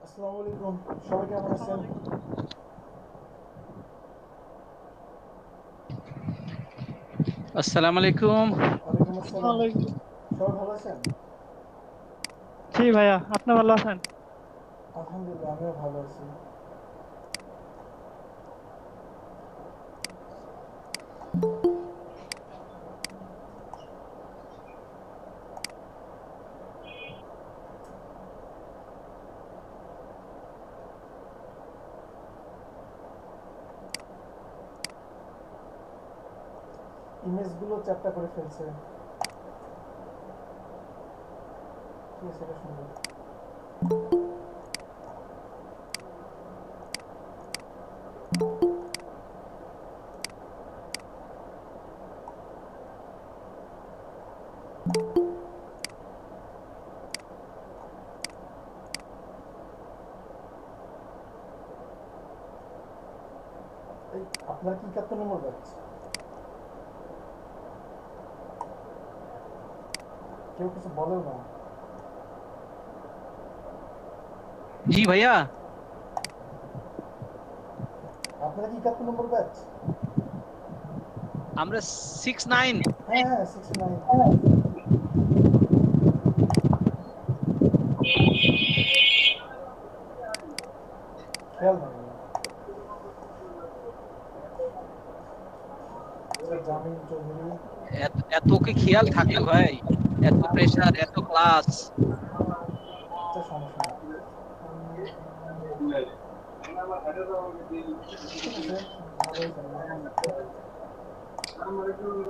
আসসালামু আলাইকুম, সবাই কেমন আছেন? আসসালামু আলাইকুম। ওয়ালাইকুম আসসালাম। ওয়ালাইকুম। সবাই ভালো আছেন? জি ভাইয়া, আপনি ভালো আছেন? আলহামদুলিল্লাহ, আমিও ভালো আছি। ইমেজগুলো চ্যাপ্টা করে ফেলছে। কি আছে এটা সুন্দর। এই আপনার কি ৭১ নম্বর ব্যাচ? কেউ কিছু বলেও না। জি ভাইয়া, আপনারা কি ৭১ নম্বর ব্যাচ? আমরা 6-9। হ্যাঁ হ্যাঁ, 69। খেয়াল নাই। জামিন চৌধুরী। এত কি খেয়াল থাকে ভাই? এত প্রেসার, এত ক্লাস। আচ্ছা, সমস্যা নেই। ঠিক আছে, ভালোই চলবে।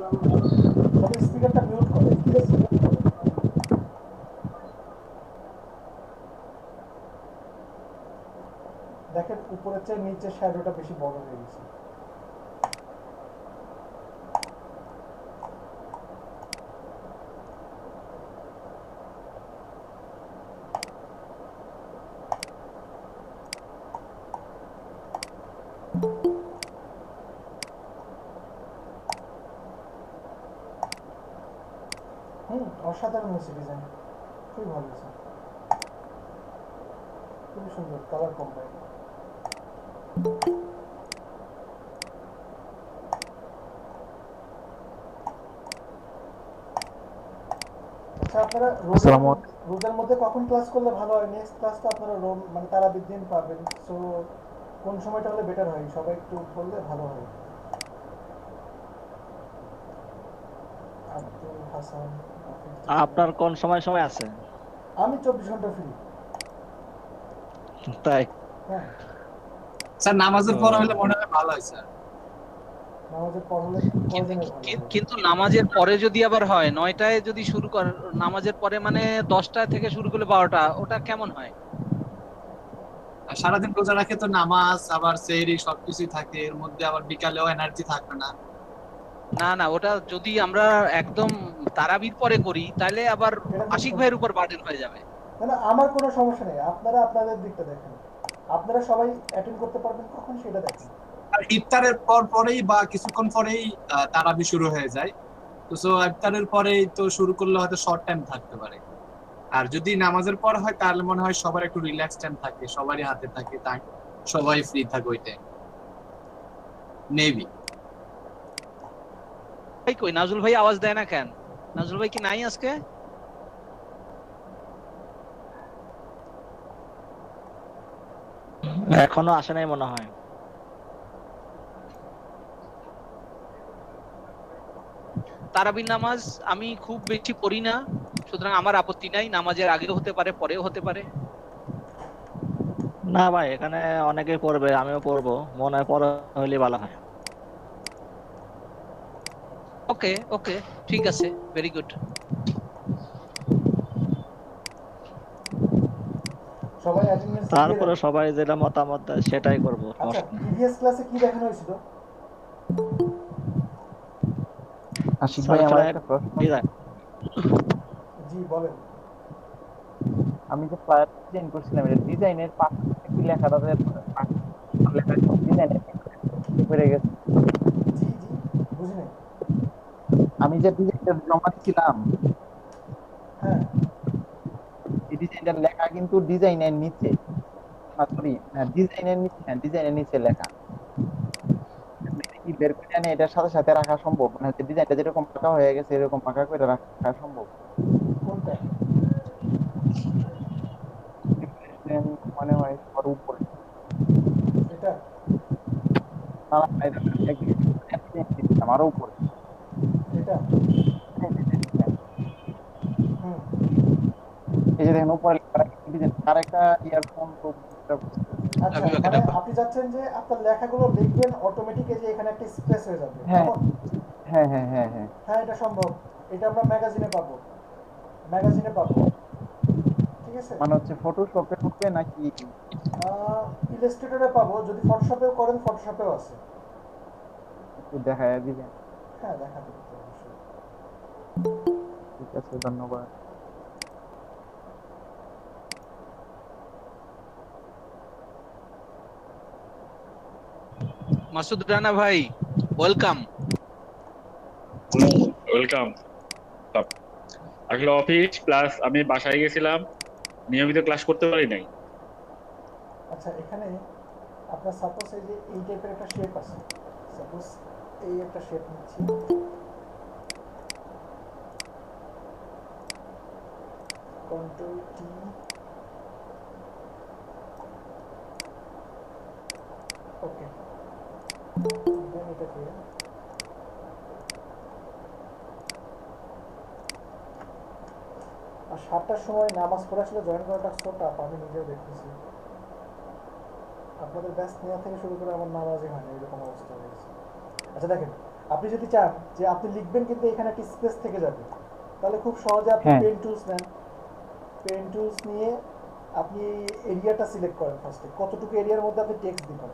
তবে স্পিকারটা মিউট করেন প্লিজ। দেখেন উপরের চেয়ে নিচের শ্যাডোটা বেশি বড় হয়ে গেছে। অসাধারণ হয়েছে ডিজাইন, খুবই ভালো হয়েছে, খুবই সুন্দর কালার কম্বাইন। আচ্ছা, আপনারা রোজার মধ্যে কখন ক্লাস করলে ভালো হয়? নেক্সট ক্লাস তো আপনারা মানে তারাবির দিন পাবেন, সো কোন সময়টা হলে বেটার হয় সবাই একটু বললে ভালো হয়। আব্দুল হাসান। আপনার কোন সময় সময় আছে? আমি 24 ঘন্টা ফ্রি। তাই? হ্যাঁ, স্যার নামাজের ও, পর হলে মনে হয় ভালো হয় স্যার। নামাজের পর হলে কয়জনের ভালো হয়? কিন্তু নামাজের পরে যদি আবার হয় 9টায় যদি শুরু কর, নামাজের পরে মানে 10টা থেকে শুরু করলে 12টা, ওটা কেমন হয়? আর সারাদিন রোজা রাখে তো নামাজ আবার সেহরি সবকিছুই থাকে, এর মধ্যে আবার বিকালেও এনার্জি থাকবে না। না না, ওটা যদি আমরা একদম তারাবির পরে করি তাহলে আবার এটা খুব আশিক সুন্দর। ভাইয়ের উপর বার্ডেন হয়ে যাবে। না না, আমার কোনো সমস্যা নেই, আপনারা আপনাদের দিকটা দেখেন। আপনারা সবাই অ্যাটেন্ড করতে পারবেন কখন সেটা দেখেন। আর ইফতারের পর পরেই বা কিছুক্ষণ পরেই তারাবি শুরু হয়ে যায়। তো সো ইফতারের পরেই তো শুরু করলে হয়তো শর্ট টাইম থাকতে পারে। আর যদি নামাজের পর হয় তাহলে মনে হয় সবার একটু রিল্যাক্স টাইম থাকে, সবারই হাতে থাকে, তাই সবাই ফ্রি থাকে ওই টাইম মেবি। ভাই কই নাজুল ভাই আওয়াজ দেয় না কেন? নাজুল ভাই কি নাই আজকে? এখনো আসে নাই মনে হয়। তারাবির নামাজ আমি খুব বেশি পড়ি না, সুতরাং আমার আপত্তি নাই, নামাজের আগেও হতে পারে পরেও হতে পারে। না ভাই, এখানে অনেকেই পড়বে, আমিও পড়বো, মনে হয় পড়া হইলে ভালো হয়। ওকে ওকে, ঠিক আছে, ভেরি গুড। সবাই অ্যাটেন্ডেন্সটা দিয়ে তারপরে দেন। সবাই যেটা মতামত দেয় সেটাই করবো, আচ্ছা, সমস্যা নেই। প্রিভিয়াস ক্লাসে কি দেখানো হয়েছিল? আশিক স্যার ভাই, আমার ওখানে একটা প্রশ্ন। ডিজাইন জি বলেন। আমি যে ফ্লায়ার ডিজাইন করছিলাম, এটা ডিজাইনের পাশে কি লেখাটা লেখা ডিজাইনের হয়ে গেছে। জি জি, বুঝি নাই। আমি যে ডিজাইনটা জমা দিয়েছিলাম, হ্যাঁ এই ডিজাইনটার লেখা কিন্তু ডিজাইনের নিচে, সরি, ডিজাইনের নিচে, হ্যাঁ ডিজাইনের নিচে লেখা। এটা কি বের করে আনে এটার সাথে সাথে রাখা সম্ভব? মানে হচ্ছে ডিজাইনটা যেরকম পাকা হয়ে গেছে এরকম পাকা করে রাখা সম্ভব? কোনটা? মনে হয় সবার উপরে। এটা না, না, এটা আমারও উপরে। এটা হ্যাঁ, হ্যাঁ, হ্যাঁ। হুম এই যে দেখেন উপরে লেখা আছে ডিজাইন, তার একটা ইয়ারফোন তো বুঝতে পারছি। আচ্ছা, আবিও মানে কেটাপা। আপনি চাচ্ছেন যে আপনার লেখাগুলো লিখবেন অটোমেটিক, এই যে এখানে একটা স্পেস হয়ে যাবে, হ্যাঁ এমন? হ্যাঁ হ্যাঁ হ্যাঁ হ্যাঁ। হ্যাঁ, এটা সম্ভব। এটা আমরা ম্যাগাজিনে পাবো, ম্যাগাজিনে পাবো। ঠিক আছে, মানে হচ্ছে ফটোশপে হবে নাকি? ইলাস্ট্রেটরে পাবো, যদি ফটোশপেও করেন ফটোশপেও আছে। একটু দেখায় দিবেন? হ্যাঁ, দেখাতে পারবো অবশ্যই। ঠিক আছে, ধন্যবাদ। মাসুদ রানা ভাই, ওয়েলকাম। ওয়েলকাম। আসলে অফিস প্লাস আমি বাসায় গেছিলাম, নিয়মিত ক্লাস করতে পারি নাই। আচ্ছা, এখানে আপনার সাপোজ এই যে এই টাইপের একটা শেপ আছে, সাপোজ এই একটা শেপ নিচ্ছি, কন্ট্রোল টি, ওকে, দেন এটাকে আর 7টার সময় নামাজ পড়ে আসলে জয়েন করাটা সো টাফ, আমি নিজেও দেখতেছি। আপনাদের ব্যাচ নেওয়া থেকে শুরু করে আমার নামাজই হয় না, এরকম অবস্থা হয়েছে। আচ্ছা দেখেন, আপনি যদি চান যে আপনি লিখবেন কিন্তু এখানে একটা স্পেস থেকে যাবে, তাহলে খুব সহজে আপনি হ্যাঁ। পেন টুলস নেন, পেন টুলস নিয়ে আপনি এরিয়াটা সিলেক্ট করেন ফার্স্টে, কতটুকু এরিয়ার মধ্যে আপনি টেক্সট দিবেন।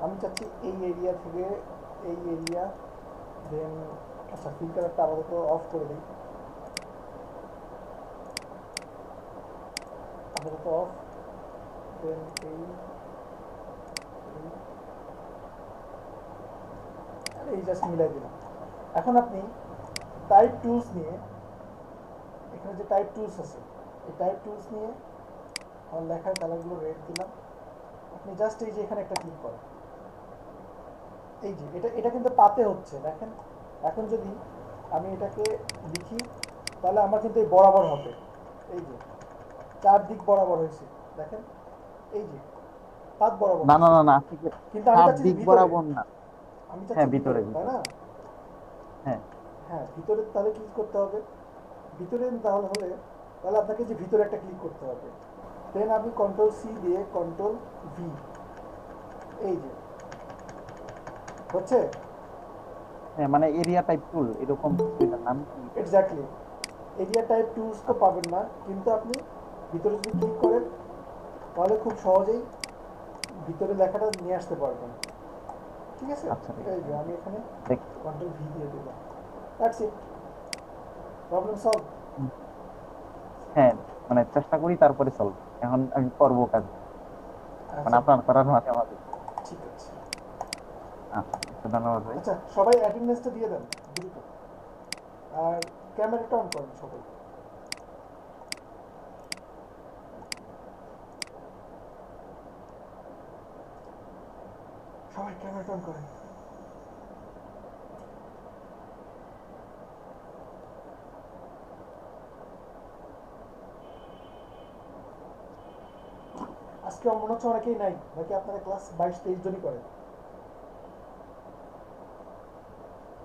আমি চাচ্ছি এই এরিয়া থেকে এই এরিয়া, দেন আচ্ছা ফিল কালারটা আপাতত অফ করে দিই, আপাতত অফ, দেন এই জাস্ট মিলাই দিলাম। এখন আপনি টাইপ টুলস নিয়ে, এখানে যে টাইপ টুলস আছে, এই টাইপ টুলস নিয়ে আমার লেখার কালারগুলো রেড দিলাম। আপনি জাস্ট এই যে এখানে একটা ক্লিক করেন, এই যে এটা কিন্তু পাতে হচ্ছে, দেখেন। এখন যদি আমি এটাকে লিখি তাহলে আমার কিন্তু এই বরাবর হবে, এই যে চারদিক বরাবর হয়েছে, দেখেন এই যে পাত বরাবর না না হয়েছে। না না, ঠিক আছে। কিন্তু আমি সব চাচ্ছি যে দিক ভিতরে, বরাবর না। আমি চাচ্ছি হ্যাঁ, ভিতরে, ভিতরে, তাই না? হ্যাঁ। হ্যাঁ, ভিতরে তাহলে ক্লিক করতে হবে, ভিতরে তাহলে হলে তাহলে আপনাকে যে ভিতরে একটা ক্লিক করতে হবে, দেন আপনি কন্ট্রোল সি দিয়ে কন্ট্রোল ভি, এই যে হচ্ছে হ্যাঁ, মানে এরিয়া টাইপ টুল এরকম কিছু, এটার নাম কি? এক্স্যাক্টলি এরিয়া টাইপ টুলস তো পাবেন না, কিন্তু আপনি ভিতরে যদি ক্লিক করেন তাহলে খুব সহজেই ভিতরে লেখাটা নিয়ে আসতে পারবেন। ঠিক আছে, আচ্ছা, ঠিক এই আছে। যে আমি এখানে দেখ- কন্ট্রোল ভি দিয়ে দিলাম, দ্যাটস ইট, প্রবলেম সলভ। হ্যাঁ, মানে চেষ্টা করি তারপরে চলবে। এখন আমি করবো কাজ, মানে আপনার করার মাঝে আমাকে। ঠিক আছে। আচ্ছা, ধন্যবাদ ভাই। আচ্ছা, সবাই অ্যাটেন্ডেন্সটা দিয়ে দেন দ্রুত, আর ক্যামেরাটা অন করেন সবাই। সবাই ক্যামেরাটা অন করেন। আজকে মনে হচ্ছে অনেকেই নাই, নাকি আপনারা ক্লাস 22-23 জনই করেন?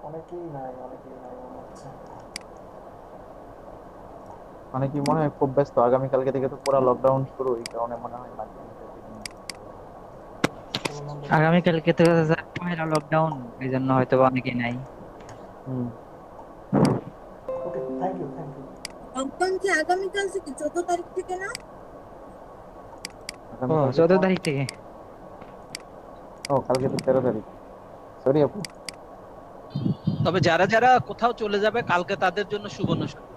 অনেকেই নাই মনে হচ্ছে। মানে কি মনে হয় খুব ব্যস্ত, আগামীকালকে থেকে তো পুরো লকডাউন শুরু, এই কারণে মনে হয় লাগবে। আগামীকালকে তো পহেলা লকডাউন, এই জন্য হয়তো অনেকেই নাই। ওকে, থ্যাংক ইউ। লকডাউন কি আগামীকাল থেকে 14 তারিখ থেকে না? ও 14 তারিখ থেকে। ও কালকে তো 13 তারিখ, সরি আপু। তবে যারা যারা কোথাও চলে যাবে কালকে তাদের জন্য সুবর্ণ সুযোগ।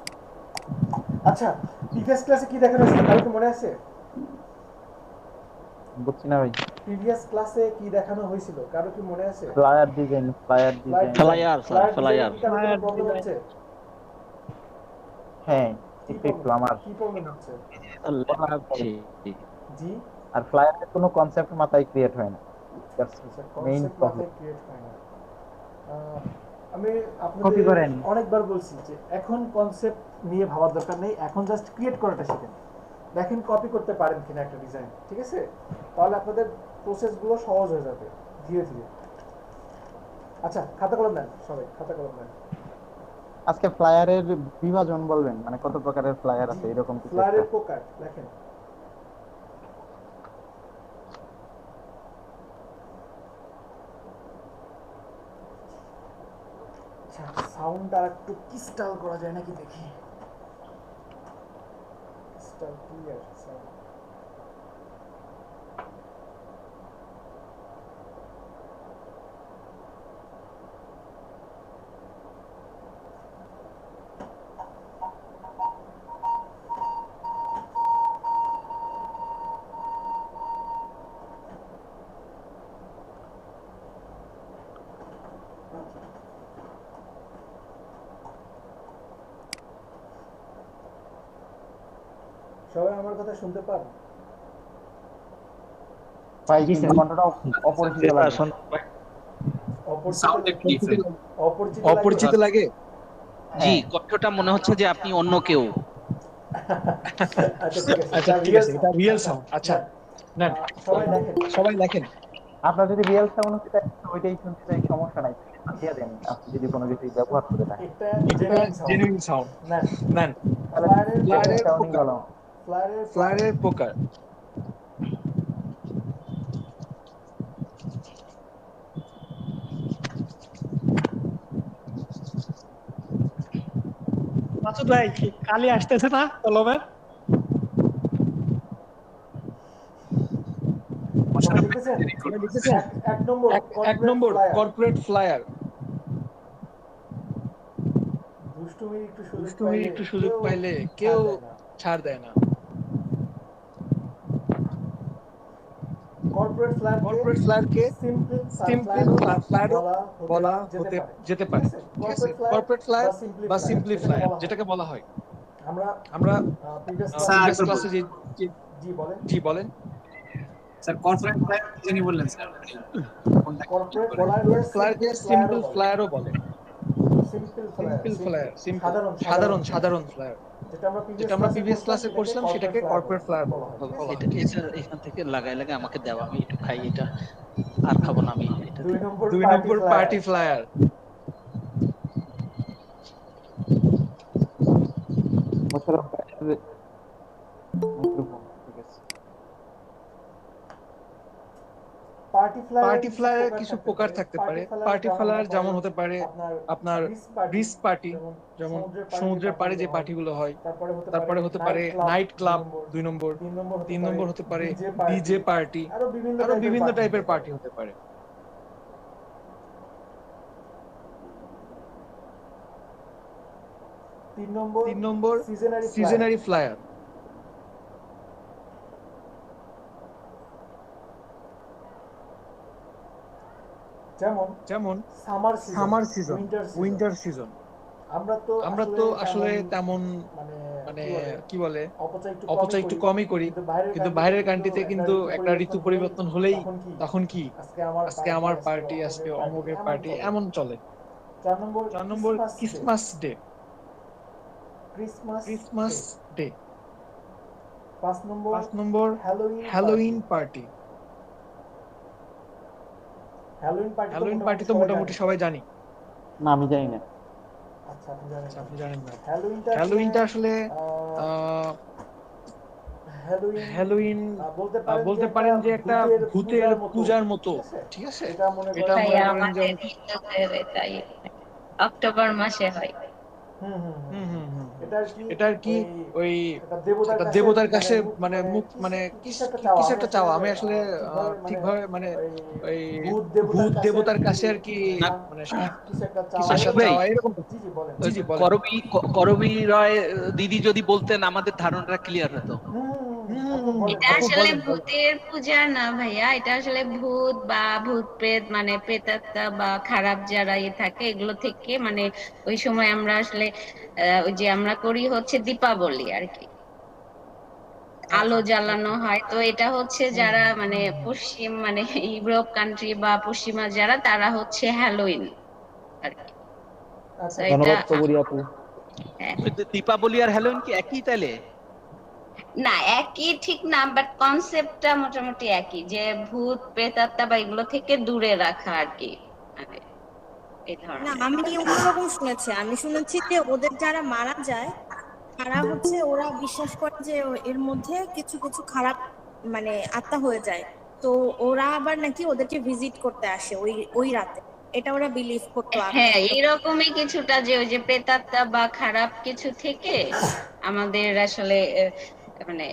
আচ্ছা, প্রিভিয়াস ক্লাসে কি দেখানো হয়েছিল কালকে মনে আছে? বুঝছি না ভাই। প্রিভিয়াস ক্লাসে কি দেখানো হয়েছিল কারো কি মনে আছে? Flyer design Flyer, sir, flyer. Problem হচ্ছে? হ্যাঁ একটু আমার কি প্রবলেম হচ্ছে? জি আর ফ্লায়ারের কোনো কনসেপ্ট মাথায় ক্রিয়েট হয় না, মেইন কনসেপ্ট প্রবলেম। মাথায় ক্রিয়েট হয় না। আমি Copy আপনাদের করেন। অনেকবার বলছি যে এখন কনসেপ্ট নিয়ে ভাবার দরকার নেই, এখন জাস্ট ক্রিয়েট করাটা শিখেন। দেখেন কপি করতে পারেন কিনা একটা ডিজাইন, ঠিক আছে? তাহলে আপনাদের প্রসেসগুলো সহজ হয়ে যাবে ধীরে ধীরে। আচ্ছা খাতা কলম নেন, সবাই খাতা কলম নেন। আজকে ফ্লায়ারের বিভাজন বলবেন, মানে কত প্রকারের ফ্লায়ার আছে এরকম কিছু ফ্লায়ারের একটা। প্রকার লেখেন। আচ্ছা সাউন্ডটা একটু ক্রিস্টাল করা যায় নাকি দেখি। Crystal clear sound. সবাই আমার কথা শুনতে পান? ভাই কিন্তু কণ্ঠটা অপরিচিত লাগে। সাউন্ড একটু ডিফারেন্ট। অপরিচিত লাগে? জি, হ্যাঁ। কণ্ঠটা মনে হচ্ছে যে আপনি অন্য কেউ। আচ্ছা ঠিক আছে, এটা রিয়েল সাউন্ড। আচ্ছা নেন সবাই লেখেন। আপনার যদি রিয়েল সাউন্ড হতে চাই ওইটাই শুনতে চাই, সমস্যা নাই, দিয়ে দেন আপনি যদি কোনো কিছু ব্যবহার করে থাকেন। এটা জেনুইন সাউন্ড। নেন তাহলে ফ্লায়ারের সাউন্ডিং প্রকার। ভালো। ফ্লায়ারের প্রকার। মাসুদ ভাই কি কালি আসতেছে না কলমের? এক নম্বর কর্পোরেট ফ্লায়ার। দুষ্টুমির একটু সুযোগ পাইলে কেউ ছাড় দেয় না। কর্পোরেট ফ্লায়ারকে সিম্পল ফ্লায়ার বলা হতে যেতে পারে, ঠিক আছে? কর্পোরেট ফ্লায়ার বা সিম্পলি ফ্লায়ার যেটাকে বলা হয়। আমরা প্রিভিয়াস ক্লাসে জি বলেন স্যার কর্পোরেট ফ্লায়ার কি জানি বললেন স্যার? কর্পোরেট ফ্লায়ারকে সিম্পল ফ্লায়ারও বলে। সিম্পল ফ্লায়ার, সাধারণ ফ্লায়ার যেটা আমরা প্রিভিয়াস ক্লাসে করছিলাম সেটাকে কর্পোরেট ফ্লায়ার বলা হয়। এখান থেকে লাগাই আমাকে দেওয়া, আমি একটু খাই, এটা আর খাবো না আমি। এটা 2 নম্বর পার্টি ফ্লায়ার। পার্টি ফ্লায়ারের কিছু প্রকার থাকতে পারে। পার্টি ফ্লায়ার যেমন হতে পারে আপনার ব্রিজ পার্টি, যেমন সমুদ্রের পাড়ে যে পার্টিগুলো হয়। তারপরে হতে পারে নাইট ক্লাব 2 নম্বর। 3 নম্বর হতে পারে ডিজে পার্টি। আরো বিভিন্ন টাইপের পার্টি হতে পারে। 3 নম্বর সিজনারি ফ্লায়ার। যেমন সামার সিজন, উইন্টার সিজন। আমরা তো আসলে তেমন মানে কি বলে অপচয় একটু কমই করি, কিন্তু বাইরের কান্ট্রিতে কিন্তু একটা ঋতু পরিবর্তন হলেই তখন কি আজকে আমার পার্টি, আজকে অমুকের পার্টি, এমন চলে। 4 নম্বর ক্রিসমাস ডে। 5 নম্বর হ্যালোউইন পার্টি। হ্যালোউইন পার্টি তো মোটামুটি সবাই জানি। না আমি জানি না। আচ্ছা আপনি জানেন না? হ্যালোউইনটা আসলে হ্যালোউইন বলতে পারেন যে একটা ভূতের পূজার মতো, ঠিক আছে? এটা মনে করেন যে অক্টোবর মাসে হয়। এটা আর কি ওই একটা দেবতার কাছে মানে মুখ মানে কিছু একটা চাওয়া। আমি আসলে ঠিকভাবে মানে ওই ভূত দেবতার কাছে আর কি মানে কিছু একটা চাওয়া এরকম। করবি রয় দিদি যদি বলতেন আমাদের ধারণাটা ক্লিয়ার হতো। এটা আসলে ভূতের পূজা না ভাইয়া, এটা আসলে ভূত বা ভূত প্রেত মানে প্রেতাত্মা বা খারাপ যারা থাকে এগুলো থেকে মানে ওই সময় আমরা আসলে ওই যে আমরা করি হচ্ছে দীপাবলি আর কি, আলো জ্বালানো হয়। তো এটা হচ্ছে যারা মানে পশ্চিম মানে ইউরোপ কান্ট্রি বা পশ্চিমা যারা তারা হচ্ছে হ্যালোইন আর কি। তো এটা ধন্যবাদ কবুরি আপু। হ্যাঁ। দীপাবলি আর হ্যালোইন কি একই তাইলে? না একই ঠিক না, বাট কনসেপ্টটা মোটামুটি একই, যে ভূত প্রেতাত্মা বা এগুলো থেকে দূরে রাখা আর কি, মানে এই না ধরনের। আমি অন্যরকম শুনেছি, আমি শুনেছি যে ওদের যারা মারা যায় তারা হচ্ছে ওরা বিশ্বাস করে যে এর মধ্যে কিছু কিছু খারাপ মানে আত্মা হয়ে যায়, তো ওরা আবার নাকি ওদেরকে ভিজিট করতে আসে ওই ওই রাতে, এটা ওরা বিলিভ করতো আগে। হ্যাঁ এরকমই কিছুটা, যে ওই যে প্রেতাত্মা বা খারাপ কিছু থেকে আমাদের আসলে মানে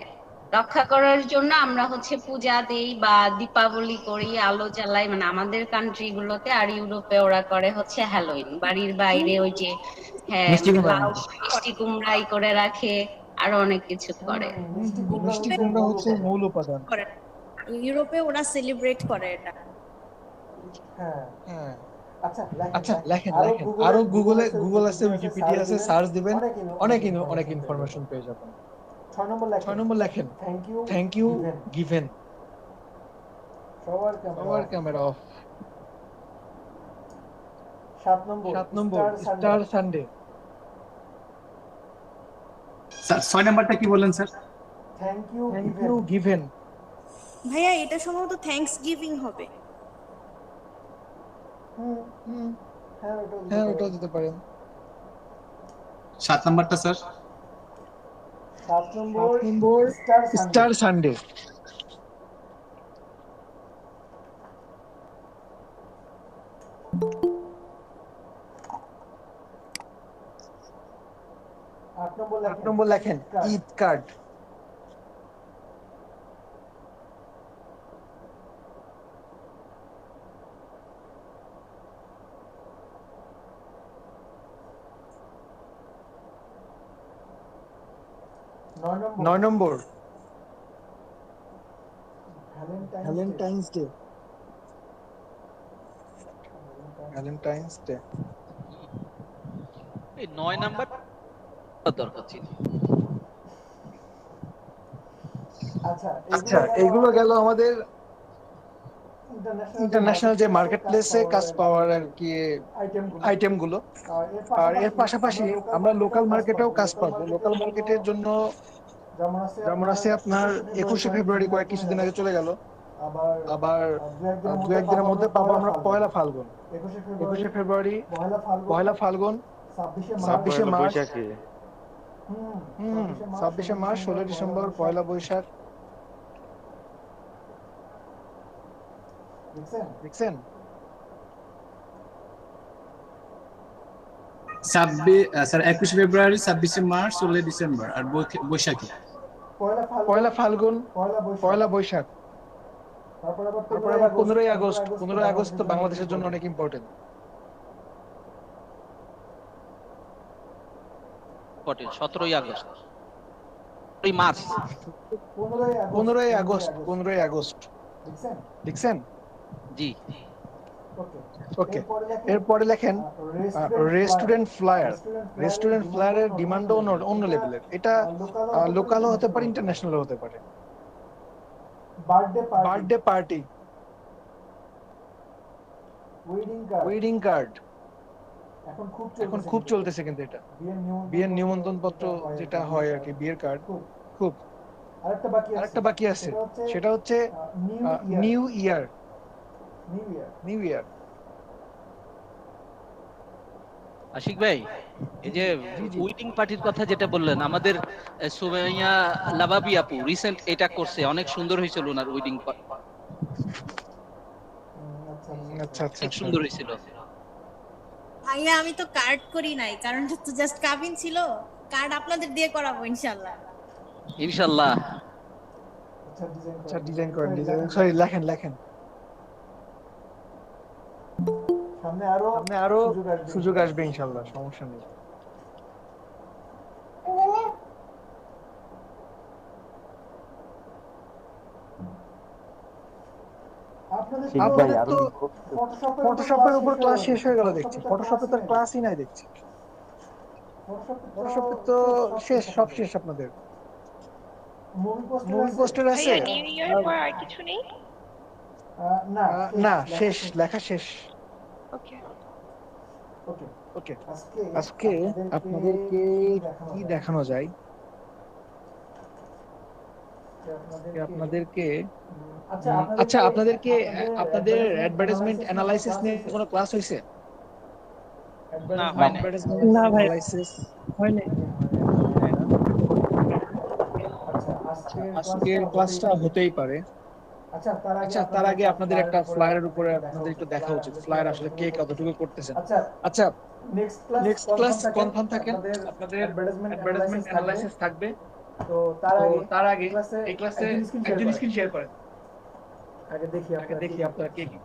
রক্ষা করার জন্য আমরা হচ্ছে পূজা দেই বা দীপাবলি করি, আলো জ্বালাই, মানে আমাদের কান্ট্রি গুলোতে। আর ইউরোপে ওরা করে হচ্ছে হ্যালোইন, বাড়ির বাইরে ওই যে হ্যাঁ লাউ মিষ্টি কুমড়াই করে রাখে, আরো অনেক কিছু করে। মিষ্টি কুমড়া হচ্ছে মূল উপাদান। ইউরোপে ওরা সেলিব্রেট করে এটা। হ্যাঁ আচ্ছা লেখেন আরো গুগল আছে, উইকিপিডিয়া আছে, সার্চ দিবেন, অনেক ইনফরমেশন পেয়ে যাবেন। 6 নম্বর লেখেন থ্যাংক ইউ গিভেন। সবার ক্যামেরা অফ। 7 নম্বর স্টার সানডে। স্যার 6 নাম্বারটা কি বলেন স্যার? Thank you given. ভাইয়া এটা সম্ভবত থ্যাঙ্কস গিভিং হবে। হ্যাঁ ওটাও দিতে পারেন। 7 নাম্বারটা স্যার? 7 নম্বর স্টার সানডে। আট নম্বর লেখেন ঈদ কার্ড। নয় নম্বর ভ্যালেন্টাইন্স ডে। ভ্যালেন্টাইন্স ডে এই 9 নাম্বার দরকার ছিল। আচ্ছা এগুলো গেল আমাদের ইন্টারন্যাশনাল যে মার্কেট প্লেসে কাজ পাওয়ার আর কি আইটেম গুলো। আর এর পাশাপাশি আমরা লোকাল মার্কেটেও কাজ পাবো। লোকাল মার্কেটের জন্য যেমন আছে আপনার 21শে ফেব্রুয়ারি কয়েক কিছুদিন আগে চলে গেল, আবার দু একদিনের মধ্যে পাবো আমরা পয়লা ফাল্গুন। 21শে ফেব্রুয়ারি, পয়লা ফাল্গুন, 26শে মার্চ, 26শে মার্চ, 16 ডিসেম্বর, পয়লা বৈশাখ। দেখছেন? স্যার 21শে ফেব্রুয়ারি, 26শে মার্চ, 16 ডিসেম্বর আর বৈশাখী। পয়লা ফাল্গুন, পয়লা বৈশাখ, তারপর আবার 15ই আগস্ট। 15ই আগস্ট তো বাংলাদেশের জন্য অনেক ইম্পর্টেন্ট। 17ই আগস্ট, 15ই মার্চ, 15ই আগস্ট, 15ই আগস্ট। দেখছেন? জি ওকে। এরপরে লেখেন রেস্টুরেন্ট ফ্লায়ার। রেস্টুরেন্ট ফ্লায়ারের ডিমান্ডও অন্য লেভেলের। এটা লোকালও হতে পারে, ইন্টারন্যাশনালও হতে পারে। বার্থডে পার্টি, ওয়েডিং কার্ড এখন খুব চলতেছে, কিন্তু এটা বিয়ের নিমন্ত্রণ পত্র যেটা হয় আর কি, বিয়ের কার্ড খুব। আরেকটা বাকি আছে, সেটা হচ্ছে নিউ ইয়ার। আশিক ভাই, এই যে ওয়েডিং পার্টির কথা যেটা বললেন, আমাদের সুমাইয়া লাবাবি আপু রিসেন্ট এটা করছে, অনেক সুন্দর হয়েছিল ওনার ওয়েডিং পার্টি। আচ্ছা অনেক সুন্দর হয়েছিল। ভাইয়া আমি তো কার্ড করি নাই, কারণ তো জাস্ট কাবিন ছিল। কার্ড আপনাদের দিয়ে করাবো ইনশাআল্লাহ। ইনশাআল্লাহ। আচ্ছা ডিজাইন করেন, সরি লেখেন। সামনে আরো সুযোগ আসবে ইনশাআল্লাহ, সমস্যা নেই। শিখ ভাই আপনাদের আরো তো ফটোশপের উপর ক্লাস শেষ হয়ে গেল দেখছি, ফটোশপে তো ক্লাসই নাই দেখছি, ফটোশপে তো শেষ, সব শেষ আপনাদের। মুভি পোস্টার আছে? ভাইয়া নিউ ইয়ার পর আর কিছু নেই? না, শেষ, লেখা শেষ। ওকে ওকে, আজকে আপনাদেরকে কি দেখানো যায়? আপনাদেরকে আচ্ছা, আপনাদেরকে আপনাদের অ্যাডভার্টাইজমেন্ট অ্যানালাইসিস নিয়ে কোনো ক্লাস হয়েছে? না হয় না। না ভাই, অ্যানালাইসিস হয় নাই। আজকের ক্লাসটা হতেই পারে। আচ্ছা, তার আগে আপনাদের একটা ফ্লায়ারের উপরে আপনাদের একটু দেখা উচিত, ফ্লায়ার আসলে কে কতটুকু করতেছেন। আচ্ছা, নেক্সট ক্লাস কনফার্ম থাকেন, আপনাদের অ্যাডভার্টাইজমেন্ট অ্যানালাইসিস থাকবে। তো তার আগে এই ক্লাসে একজন স্ক্রিন শেয়ার করেন। আগে দেখি আপনারা কে কি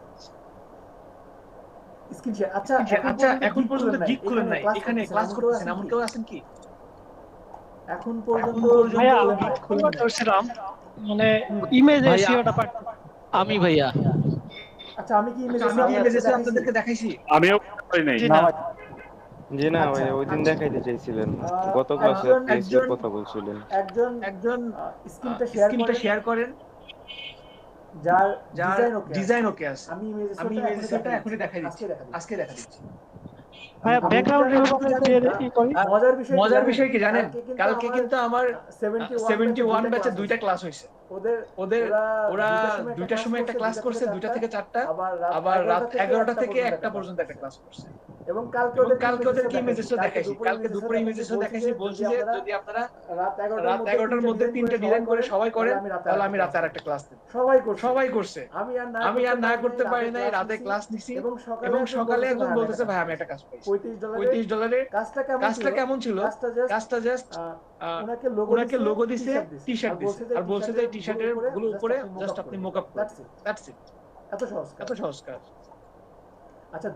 স্ক্রিন শেয়ার। আচ্ছা, এখন পর্যন্ত গিগ খুলেন নাই, এখানে ক্লাস করতেছেন এমন কেউ আছেন কি? এখন পর্যন্ত ভাইয়া খুলে করছিলাম, মানে ইমেজে সিওটা পাঠ। আমি ভাইয়া আচ্ছা, আমি কি ইমেজে আপনাদেরকে দেখাইছি? আমিও করি নাই। না জি না ভাই, ওই দিন দেখাইতে চাইছিলেন, গত ক্লাসে পেজের কথা বলছিলেন। একজন স্ক্রিনটা শেয়ার করেন যার ডিজাইন ওকে আছে। আমি ইমেজটা এখনই দেখাই দিচ্ছি, আজকে দেখা দিচ্ছি। ভাইয়া ব্যাকগ্রাউন্ড দিয়ে কি করি? মজার বিষয় কি জানেন, কালকে কিন্তু আমার 71 ব্যাচে দুইটা ক্লাস হয়েছে। ওরা দুইটার সময় একটা ক্লাস করছে, 2টা থেকে 4টা, আবার রাত 11টা থেকে 1টা পর্যন্ত একটা ক্লাস করছে। এবং কালকে ওদেরকে ইমেজেসও দেখাইছি, কালকে দুপুরে ইমেজেসও দেখাইছি। বলছি যে যদি আপনারা রাত 11টার মধ্যে 3টে ডিজাইন করে সবাই করেন, তাহলে আমি রাতে আরেকটা ক্লাস দেব। সবাই করছে, আমি আর না করতে পারি নাই, রাতে ক্লাস নিছি। এবং সকালে একজন বলতেছে ভাই আমি একটা কাজ পাইছি, $35 কাজটা কেমন ছিল? কাজটা জাস্ট ওনাকে লোগো দিছে, টি-শার্ট দিছে, আর বলছে যে টি-শার্টের গুলো উপরে জাস্ট আপনি মকআপ করেন। That's it. এত সহজ কাজ। আচ্ছা,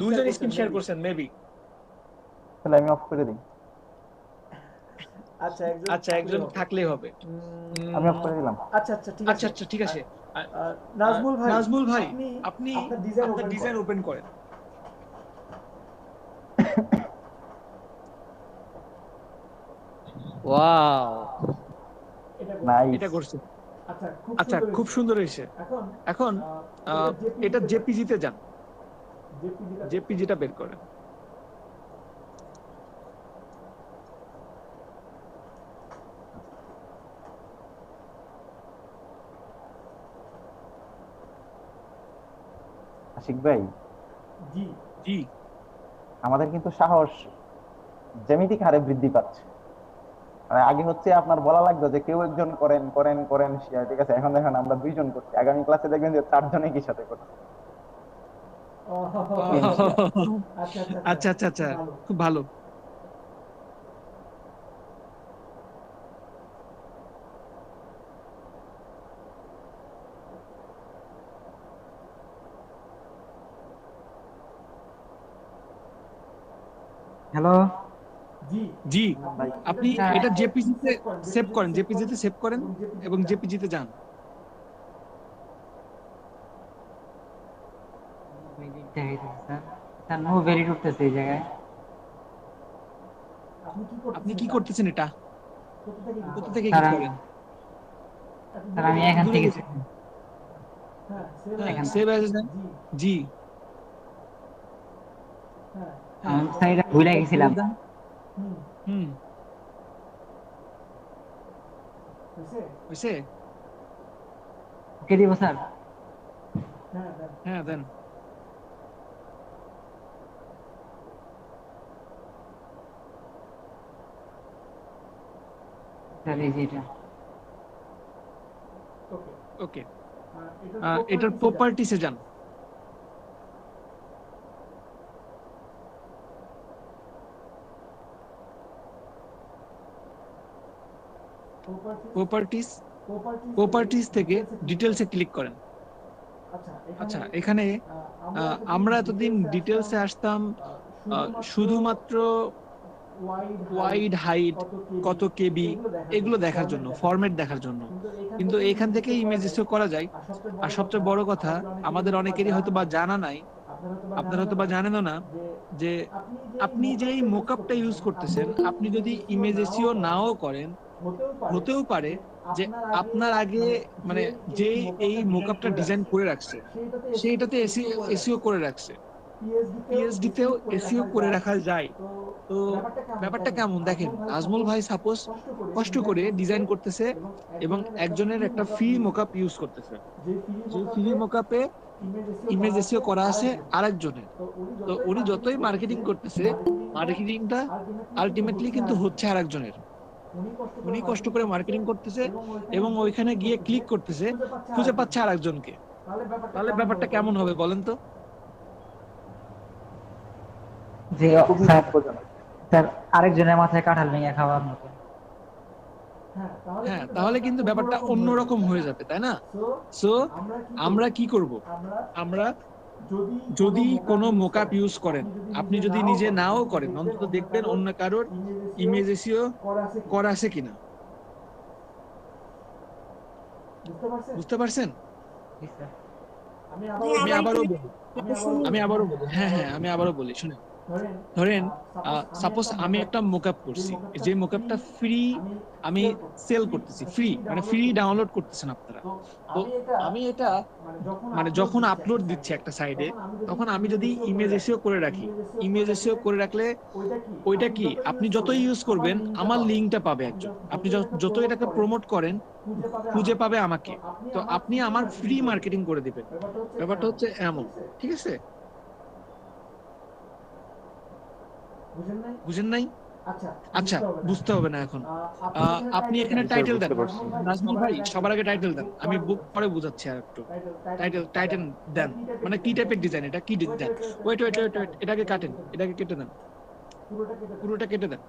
দুইজন স্ক্রিন শেয়ার করছেন মেবি। তাহলে আমি অফ করে দিই। আচ্ছা, একজন থাকলেই হবে। আমি অফ করে দিলাম। আচ্ছা, ঠিক আছে। নাজমুল ভাই, আপনি আপনার ডিজাইন ওপেন করেন। Wow, nice. এটা করছে। আচ্ছা, খুব সুন্দর হয়েছে। এখন এটা জেপিজিতে যান, জেপিজিটা বের করেন। আশিক ভাই, জি, আমাদের কিন্তু সাহস জ্যামিতিক হারে বৃদ্ধি পাচ্ছে। মানে আগে হচ্ছে আপনার বলা লাগতো যে কেউ একজন করেন করেন করেন শেয়ার, ঠিক আছে? এখন দেখেন আমরা 2জন করছি, আগামী ক্লাসে দেখবেন যে 4 জনে কি সাথে করছে। আচ্ছা, খুব ভালো। হ্যালো, জি, আপনি এটা জেপিজিতে সেভ করেন, জেপিজিতে সেভ করেন এবং জেপিজিতে যান। স্যার নো ভেরি উঠতেছে এই জায়গায়। আপনি কি করতেছেন? এটা কোথা থেকে স্যার, কি করেন? স্যার আমি এখান থেকে সেভ অ্যাজ দেন। জি, আমি সাইডে ভুলে গেছিলাম। হইছে? ওকে দিব স্যার? হ্যাঁ, দেন। স্যার এই যে এটা। ওকে, এটার প্রপার্টিসে যান। প্রপার্টিস থেকে ডিটেইলসে ক্লিক করেন। আচ্ছা, এখানে আমরা এতদিন ডিটেইলসে আসতাম শুধুমাত্র ওয়াইড হাইট কত কেবি এগুলো দেখার জন্য, ফরম্যাট দেখার জন্য। কিন্তু এখান থেকে ইমেজ এসিও করা যায়। আর সবচেয়ে বড় কথা, আমাদের অনেকেরই হয়তো বা জানা নাই, আপনারা হয়তো বা জানেনও না, যে আপনি যেই মোকআপটা ইউজ করতেছেন, আপনি যদি ইমেজ এসিও নাও করেন, হতেও পারে যে আপনার আগে মানে যে এই মোকআপটা ডিজাইন করে রাখছে সেইটাতে এসিও করে রাখছে, পিএইচডি তেও এসিও করে রাখা যায়। তো ব্যাপারটা কেমন দেখেন, আজমল ভাই সাপোজ কষ্ট করে ডিজাইন করতেছে এবং একজনের একটা ফ্রি মোকআপ ইউজ করতেছে, যে ফ্রি মোকআপে ইমেজ এসিও করা আছে আরেকজনের। তো উনি যতই মার্কেটিং করতেছে, মার্কেটিংটা আলটিমেটলি কিন্তু হচ্ছে আরেকজনের। উনি কষ্ট করে মার্কেটিং করতেছে এবং ওইখানে গিয়ে ক্লিক করতেছে, খুঁজে পাচ্ছে আরেকজনকে। তাহলে ব্যাপারটা কেমন হবে বলেন তো? যে স্যার আরেকজনের মাথায় কাঁঠাল ভেঙে খাওয়ার মতো। হ্যাঁ, তাহলে কিন্তু ব্যাপারটা অন্যরকম হয়ে যাবে, তাই না? সো আমরা কি করব? আমরা যদি কোনো মোকআপ ইউজ করেন, আপনি যদি নিজে নাও করেন, অন্তত দেখবেন অন্য কারোর ইমেজ এসিও করা আছে কিনা। বুঝতে পারছেন? আমি আবারও বলি, হ্যাঁ আমি আবারও বলি, শুনেন। ধরেন সাপোজ আমি একটা মোকআপ করছি, যে মোকআপটা ফ্রি আমি সেল করতেছি, ফ্রি মানে ফ্রি ডাউনলোড করতেছেন আপনারা। তো আমি এটা মানে যখন আপলোড দিচ্ছি একটা সাইডে, তখন আমি যদি ইমেজ এসিও করে রাখি, ইমেজ এসিও করে রাখলে ওইটা কি, আপনি যতই ইউজ করবেন আমার লিঙ্কটা পাবে একজন, আপনি যত এটাকে প্রমোট করেন খুঁজে পাবে আমাকে, তো আপনি আমার ফ্রি মার্কেটিং করে দিবেন। ব্যাপারটা হচ্ছে এমন, ঠিক আছে? বুঝেন নাই? আচ্ছা, বুঝতে হবে না এখন। আপনি এখানে টাইটেল দেন, নাজমুল ভাই সবার আগে টাইটেল দেন, আমি পরে বুঝাচ্ছি আর একটু। টাইটেল দেন, মানে কি টাইপের ডিজাইন, এটা কি ডিজাইন। ওয়েট, এটাকে কাটেন, এটাকে কেটে দেন, পুরোটা কেটে দেন।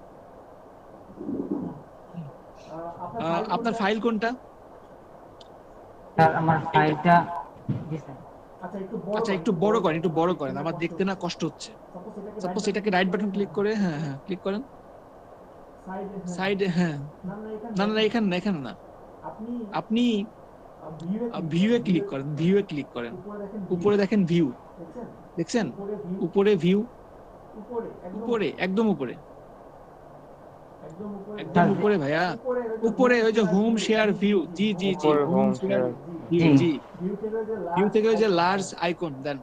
আপনার ফাইল কোনটা? স্যার আমার ফাইলটা আচ্ছা একটু বড় করেন, আমার দেখতে না কষ্ট হচ্ছে। সাপোজ এটাকে রাইট বাটন ক্লিক করে, হ্যাঁ ক্লিক করেন সাইডে, হ্যাঁ না এখানে না, আপনি ভিউয়ে ক্লিক করেন, উপরে দেখেন ভিউ, দেখছেন? উপরে ভিউ, একদম উপরে ভাইয়া, উপরে ওই যে হোম শেয়ার ভিউ, জি হোম শেয়ার ভিউ, ভিউ থেকে ওই যে লার্জ আইকন দেন,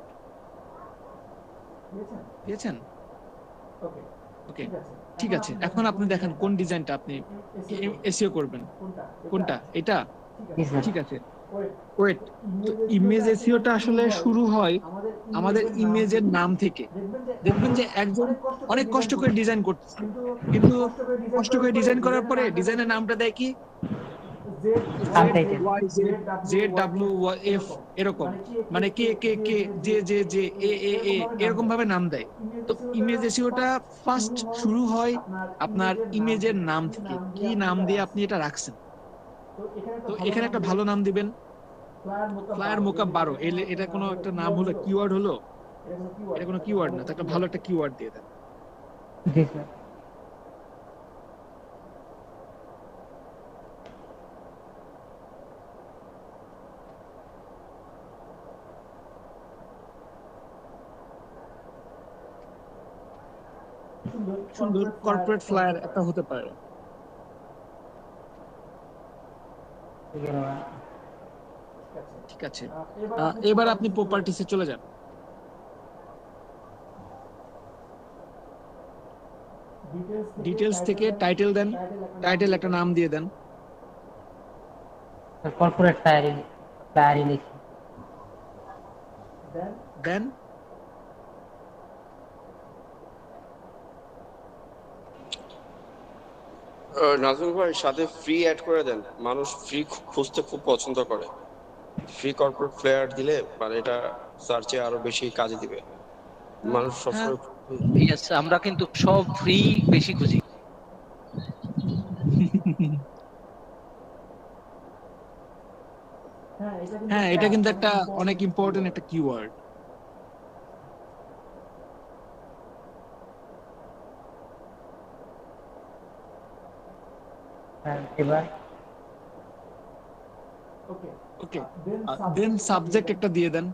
পেয়েছেন? ওকে, ঠিক আছে। এখন আপনি দেখেন কোন ডিজাইনটা আপনি এসইও করবেন, কোনটা? এটা, ঠিক আছে। ওয়েট, তো ইমেজ এসইওটা আসলে শুরু হয় আমাদের ইমেজের নাম থেকে। দেখবেন যে একজন অনেক কষ্ট করে ডিজাইন করতেছে, কিন্তু কষ্ট করে ডিজাইন করার পরে ডিজাইনের নামটা দেয় কি ZWF এরকম, মানে কে যে এ এরকম ভাবে নাম দেয়। তো ইমেজ এসইওটা ফার্স্ট শুরু হয় আপনার ইমেজের নাম থেকে, কি নাম দিয়ে আপনি এটা রাখছেন। তো এখানে একটা ভালো নাম দিবেন, ফ্লায়ার মোকআপ 12। এটা কোনো একটা নাম হলো, কিওয়ার্ড হলো? এটা কোনো কিওয়ার্ড না, তো একটা ভালো একটা কিওয়ার্ড দিয়ে দেন। জি স্যার। সুন্দর কর্পোরেট ফ্লায়ার একটা হতে পারে। ঠিক আছে, এবার আপনি প্রপার্টিসে চলে যান। ডিটেইলস থেকে টাইটেল দেন, টাইটেল একটা নাম দিয়ে দেন। কর্পোরেট ফ্লায়ারই লিখি। দেন নাজমুল ভাই সাথে ফ্রি অ্যাড করে দেন, মানুষ ফ্রি খুঁজতে খুব পছন্দ করে। ফ্রি কর্পোরেট ফ্লেয়ার দিলে মানে এটা সার্চে আরো বেশি কাজে দিবে, মানুষ সবসময়। ইয়েস, আমরা কিন্তু সব ফ্রি বেশি খুঁজি। হ্যাঁ, এটা কিন্তু একটা অনেক ইম্পর্টেন্ট একটা কিওয়ার্ড। হ্যাঁ, এবার ওকে ওকে দেন দেন সাবজেক্ট একটা দিয়ে দেন।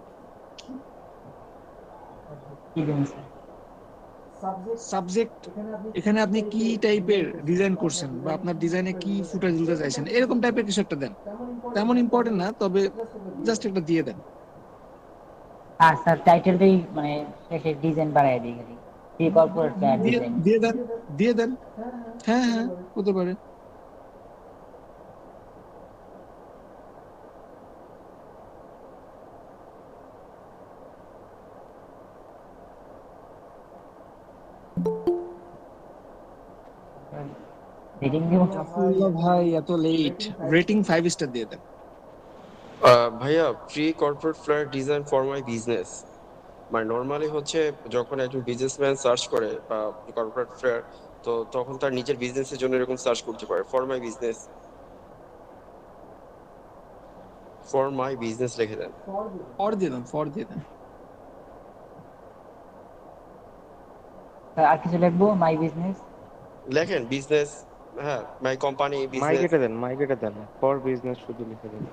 কি দিন স্যার? সাবজেক্ট এখানে আপনি কি টাইপের ডিজাইন করছেন বা আপনার ডিজাইনে কি ফুটেজ দিতে চাইছেন এরকম টাইপের কিছু একটা দেন। তেমন ইম্পর্টেন্ট না, তবে জাস্ট একটা দিয়ে দেন। আর স্যার টাইটেলটাই মানে একটা ডিজাইন বানায় দিই খালি, কি কর্পোরেট ফ্ল্যাট দিয়ে ডিজাইন। দিয়ে দেন দিয়ে দেন। হ্যাঁ হ্যাঁ হতে পারে। রেটিং দিব। জাফরুল্লাহ ভাই এত লেট, রেটিং 5 স্টার দিয়ে দেন। ভাইয়া free corporate flat design for my business, মানে নর্মালি হচ্ছে যখন একজন বিজনেসম্যান সার্চ করে বা কর্পোরেট ফ্ল্যাট, তো তখন তার নিজের বিজনেসের জন্য এরকম সার্চ করতে পারে for my business, for my business লিখে দেন। ফর দিয়ে দেন, ফর দিয়ে দেন। স্যার আর কিছু লিখবো? মাই বিজনেস লেখেন বিজনেস, হ্যাঁ মাই কোম্পানি মাই বিজনেস। কেটে দেন, মাই কেটে দেন, ফর বিজনেস শুধু লিখে দেন।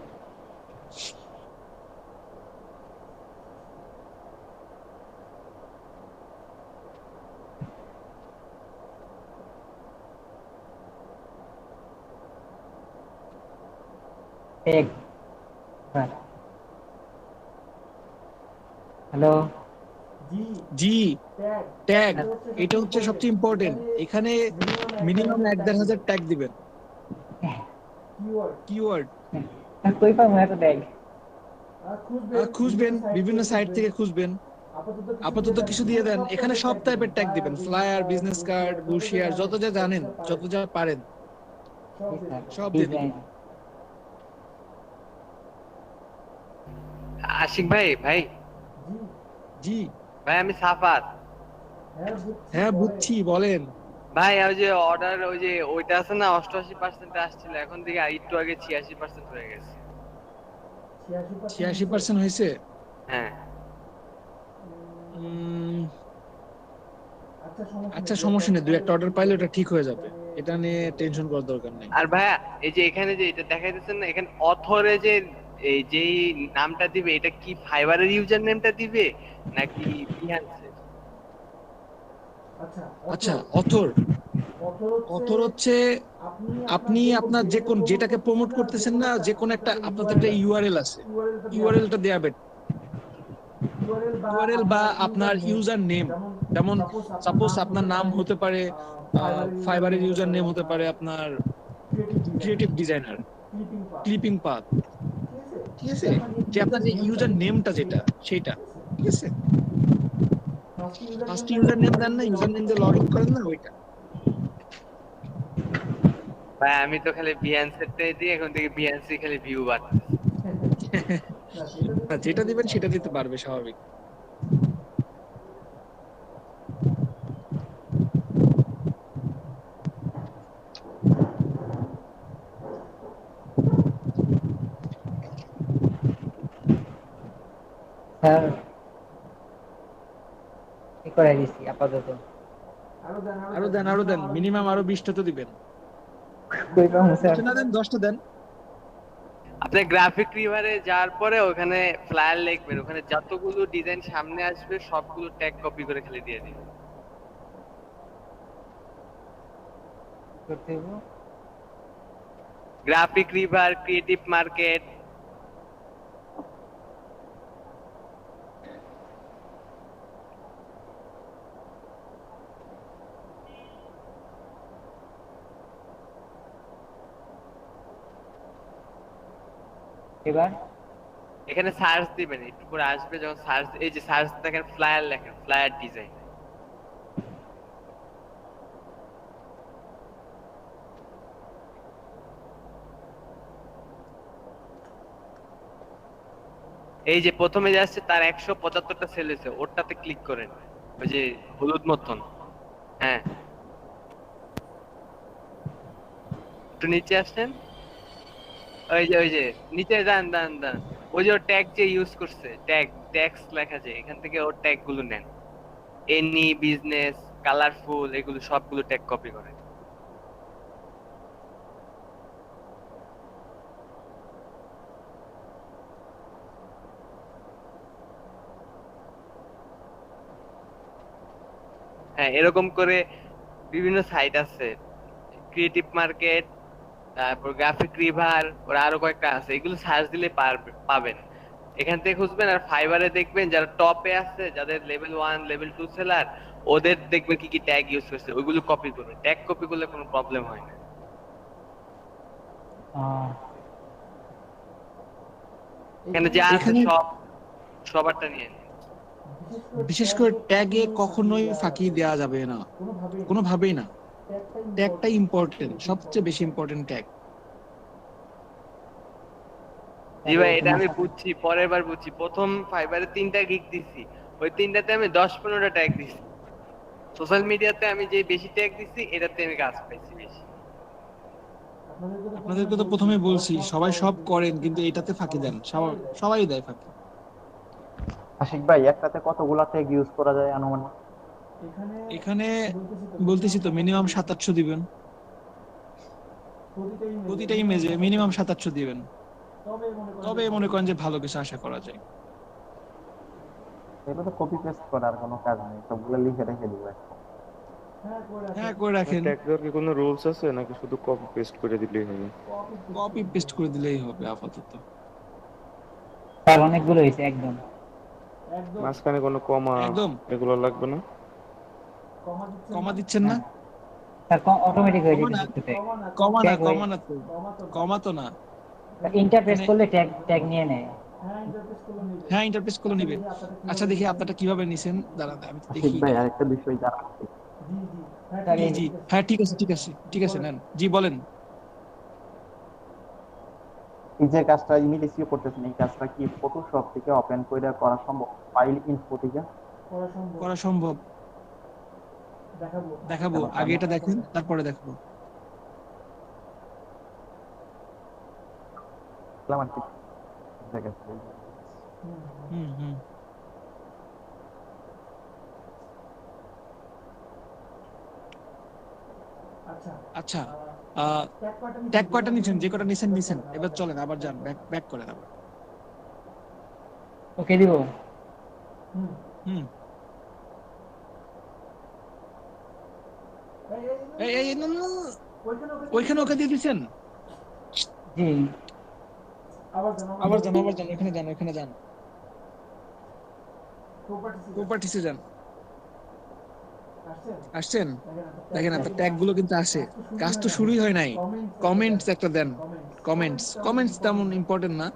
এক স্যার। হ্যালো জি ট্যাগ, এটা হচ্ছে সবচেয়ে ইম্পর্টেন্ট। এখানে মিনিমাম 1,500 ট্যাগ দিবেন। কিওয়ার্ড কই পাবো এত ট্যাগ? খুঁজবেন, বিভিন্ন সাইট থেকে খুঁজবেন। আপাতত কিছু দিয়ে দেন। এখানে সব টাইপের ট্যাগ দিবেন, ফ্লায়ার, বিজনেস কার্ড, ব্রোশিয়ার, যত যা জানেন, যত যা পারেন সব দিয়ে দিবেন। আশিক ভাই, জি ভাই আমি সাফাত। হ্যাঁ বুঝছি, বলেন। ভাই ওই যে অর্ডার, ওই যে ওইটা আছে না 88% আসছিল, এখন থেকে একটু আগে 86% হয়ে গেছে। 86% হয়েছে? হ্যাঁ। আচ্ছা সমস্যা নেই, দুই একটা অর্ডার পাইলে ওটা ঠিক হয়ে যাবে, এটা নিয়ে টেনশন করার দরকার নেই। আর ভাইয়া এই যে এখানে যে এটা দেখাইতেছেন না, এখানে অথরে যে এই যেই নামটা দিবে, এটা কি ফাইবারের ইউজার নেমটা দিবে নাকি বিহান্সের? আচ্ছা অথর হচ্ছে আপনি আপনার যেটাকে প্রমোট করতেছেন না, যে কোন একটা আপনার একটা ইউআরএল আছে, ইউআরএলটা দেয়া বেটার। ইউআরএল বা আপনার ইউজার নেম, যেমন সাপোজ আপনার নাম হতে পারে ফাইবারের ইউজার নেম হতে পারে আপনার ক্রিয়েটিভ ডিজাইনার, ক্লিপিং পাথ, ঠিক আছে? যে আপনার যে ইউজার নেমটা যেটা সেটা, ঠিক আছে? ফার্স্ট ইউজার নেম দেন না, ইউজার নেম দিয়ে লগইন করেন না, ওইটা। ভাই আমি তো খালি বিহান্সেরটাই দিই, এখন থেকে বিহান্সই খালি ভিউ বাড়তেছে। যেটা দিবেন সেটা দিতে পারবে, স্বাভাবিক। স্যার কি করে দিছি আপাতত? আরো দেন, মিনিমাম আরো 20টা তো দিবেন। কই পাবো স্যার? না দেন 10টা দেন। আপনি গ্রাফিক রিভারে যাওয়ার পরে ওখানে ফ্লায়ার লিখবেন, ওখানে যতগুলো ডিজাইন সামনে আসবে সবগুলো ট্যাগ কপি করে খালি দিয়ে দিবেন। করতে হবে গ্রাফিক রিভার, ক্রিয়েটিভ মার্কেট। এবার এখানে সার্চ দিবেন, একটু করে আসবে, যখন সার্চ, এই যে সার্চ দেখেন ফ্লায়ার লেখেন, ফ্লায়ার ডিজাইন। এই যে প্রথমে যে আসছে তার 175টা সেল হয়েছে, ওটাতে ক্লিক করেন, ওই যে হলুদ মতন। হ্যাঁ একটু নিচে আসেন, ওই যে নিচে যান, ওই যে ট্যাগ যে ইউজ করছে, ট্যাক্স লেখা যায়, এখান থেকে ওর ট্যাগ গুলো নেন, এনি, বিজনেস, কালারফুল, এগুলো সবগুলো ট্যাগ কপি করেন। হ্যাঁ, এরকম করে বিভিন্ন সাইট আছে, ক্রিয়েটিভ মার্কেট, তারপর গ্রাফিক রিভার, ওর আরো কয়েকটা আছে, এগুলো সার্চ দিলে পাবেন। এখান থেকে খুঁজবেন, আর ফাইবারে দেখবেন যারা টপে আছে, যাদের লেভেল 1 লেভেল 2 সেলার, ওদের দেখবেন কি কি ট্যাগ ইউজ করছে, ওইগুলো কপি করবেন। ট্যাগ কপি করলে কোনো প্রবলেম হয় না। এখানে যা আছে সব সবারটা নিয়ে নিন। বিশেষ করে ট্যাগে কখনোই ফাঁকি দেওয়া যাবে না, কোনোভাবেই না। ট্যাগটা ইম্পর্টেন্ট, সবচেয়ে বেশি ইম্পর্টেন্ট ট্যাগ। জি ভাই, এটা আমি বুঝছি, পরের বার বুঝছি। প্রথম ফাইবারে 3টা গিগ দিছি, ওই 3টাতে আমি 10-15টা ট্যাগ দিছি। সোশ্যাল মিডিয়াতে আমি যে বেশি ট্যাগ দিছি, এটাতে আমি কাজ পাইছি বেশি। আপনাদেরকে তো প্রথমে বলছি সবাই সব করেন, কিন্তু এটাতে ফাঁকি দেন, সবাই দেয় ফাঁকি। আশিক ভাই, একটাতে কতগুলা ট্যাগ ইউজ করা যায় আনুমানিক? এখানে বলতেছি তো মিনিমাম 700-800 দিবেন, প্রতিটা ইমেজে মিনিমাম 700-800 দিবেন, তবে মনে করেন যে ভালো কিছু আশা করা যায়। এগুলো তো কপি পেস্ট করার কোনো কাজ নেই, সবগুলো লিখে রেখে দিব। হ্যাঁ, করে রাখেন। ট্যাগের কি কোনো রুলস আছে নাকি শুধু কপি পেস্ট করে দিলেই হবে? কপি পেস্ট করে দিলেই হবে আপাতত। তার অনেকগুলো হয়েছে একদম। মাঝখানে কোনো কমা এগুলো লাগবে না? কমা দিচ্ছেন না? স্যার অটোমেটিক হয়ে যাচ্ছে। কমা তো না। ইন্টারপ্রেস করলে ট্যাগ নিয়ে নেয়। হ্যাঁ, ইন্টারপ্রেস করলে নিবে। আচ্ছা, দেখি আপনারটা কিভাবে নিছেন, দাঁড়ান আমি দেখি। ভাই আরেকটা বিষয় জানা। জি, হ্যাঁ, ঠিক আছে নেন। জি বলেন। এই যে কাজটা ইমিডিয়েটলি করতেছেন, এই কাজটা কি ফটোশপ থেকে ওপেন করে করা সম্ভব? ফাইল ইনফো থেকে করা সম্ভব। দেখাবো, আগে এটা দেখেন, তারপরে দেখাবো। আচ্ছা, ট্যাগ কয়টা নিছেন? যে কয়টা নিছেন। এবার চলেন আবার যান, ব্যাক করেন আবার। ওকে দিব। এই না, ওইখানে ওকে দিয়ে দিছেন। জি, আবার যান, এখানে যান। প্রপার্টিসে যান। আসছেন? দেখেন আপনার ট্যাগ গুলো কিন্তু আসে। কাজ তো শুরুই হয় নাই। কমেন্টস একটা দেন। কমেন্টস তেমন ইম্পর্টেন্ট না,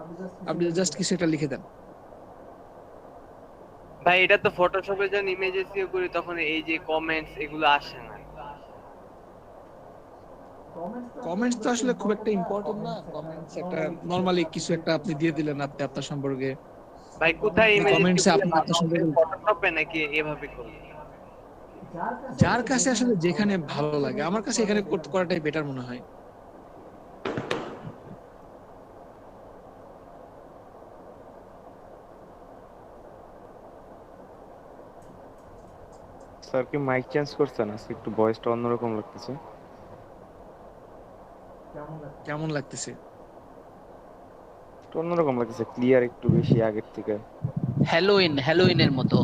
আপনি জাস্ট কিছু একটা লিখে দেন। ভাই, এটা তো ফটোশপে যখন ইমেজ এসইও করি, তখন এই যে কমেন্টস এগুলো আসে না। কমেন্টস তো আসলে খুব একটা ইম্পর্টেন্ট না। কমেন্টস একটা নরমালি কিছু একটা আপনি দিয়ে দিলেন আপনি আপনার সম্পর্কে। ভাই, কোথায় ইমেজ কমেন্টসে আপনি আপনার সম্পর্কে ফটোশপে নাকি এভাবে করবেন? যার কাছে আসলে যেখানে ভালো লাগে, আমার কাছে এখানে করাটাই বেটার মনে হয়। স্যার কি মাইক চেঞ্জ করছেন? আজকে একটু ভয়েসটা অন্যরকম লাগতেছে। কেমন লাগতেছে? অন্যরকম লাগতেছে, ক্লিয়ার একটু বেশি আগের থেকে। হ্যালোইনের মতো।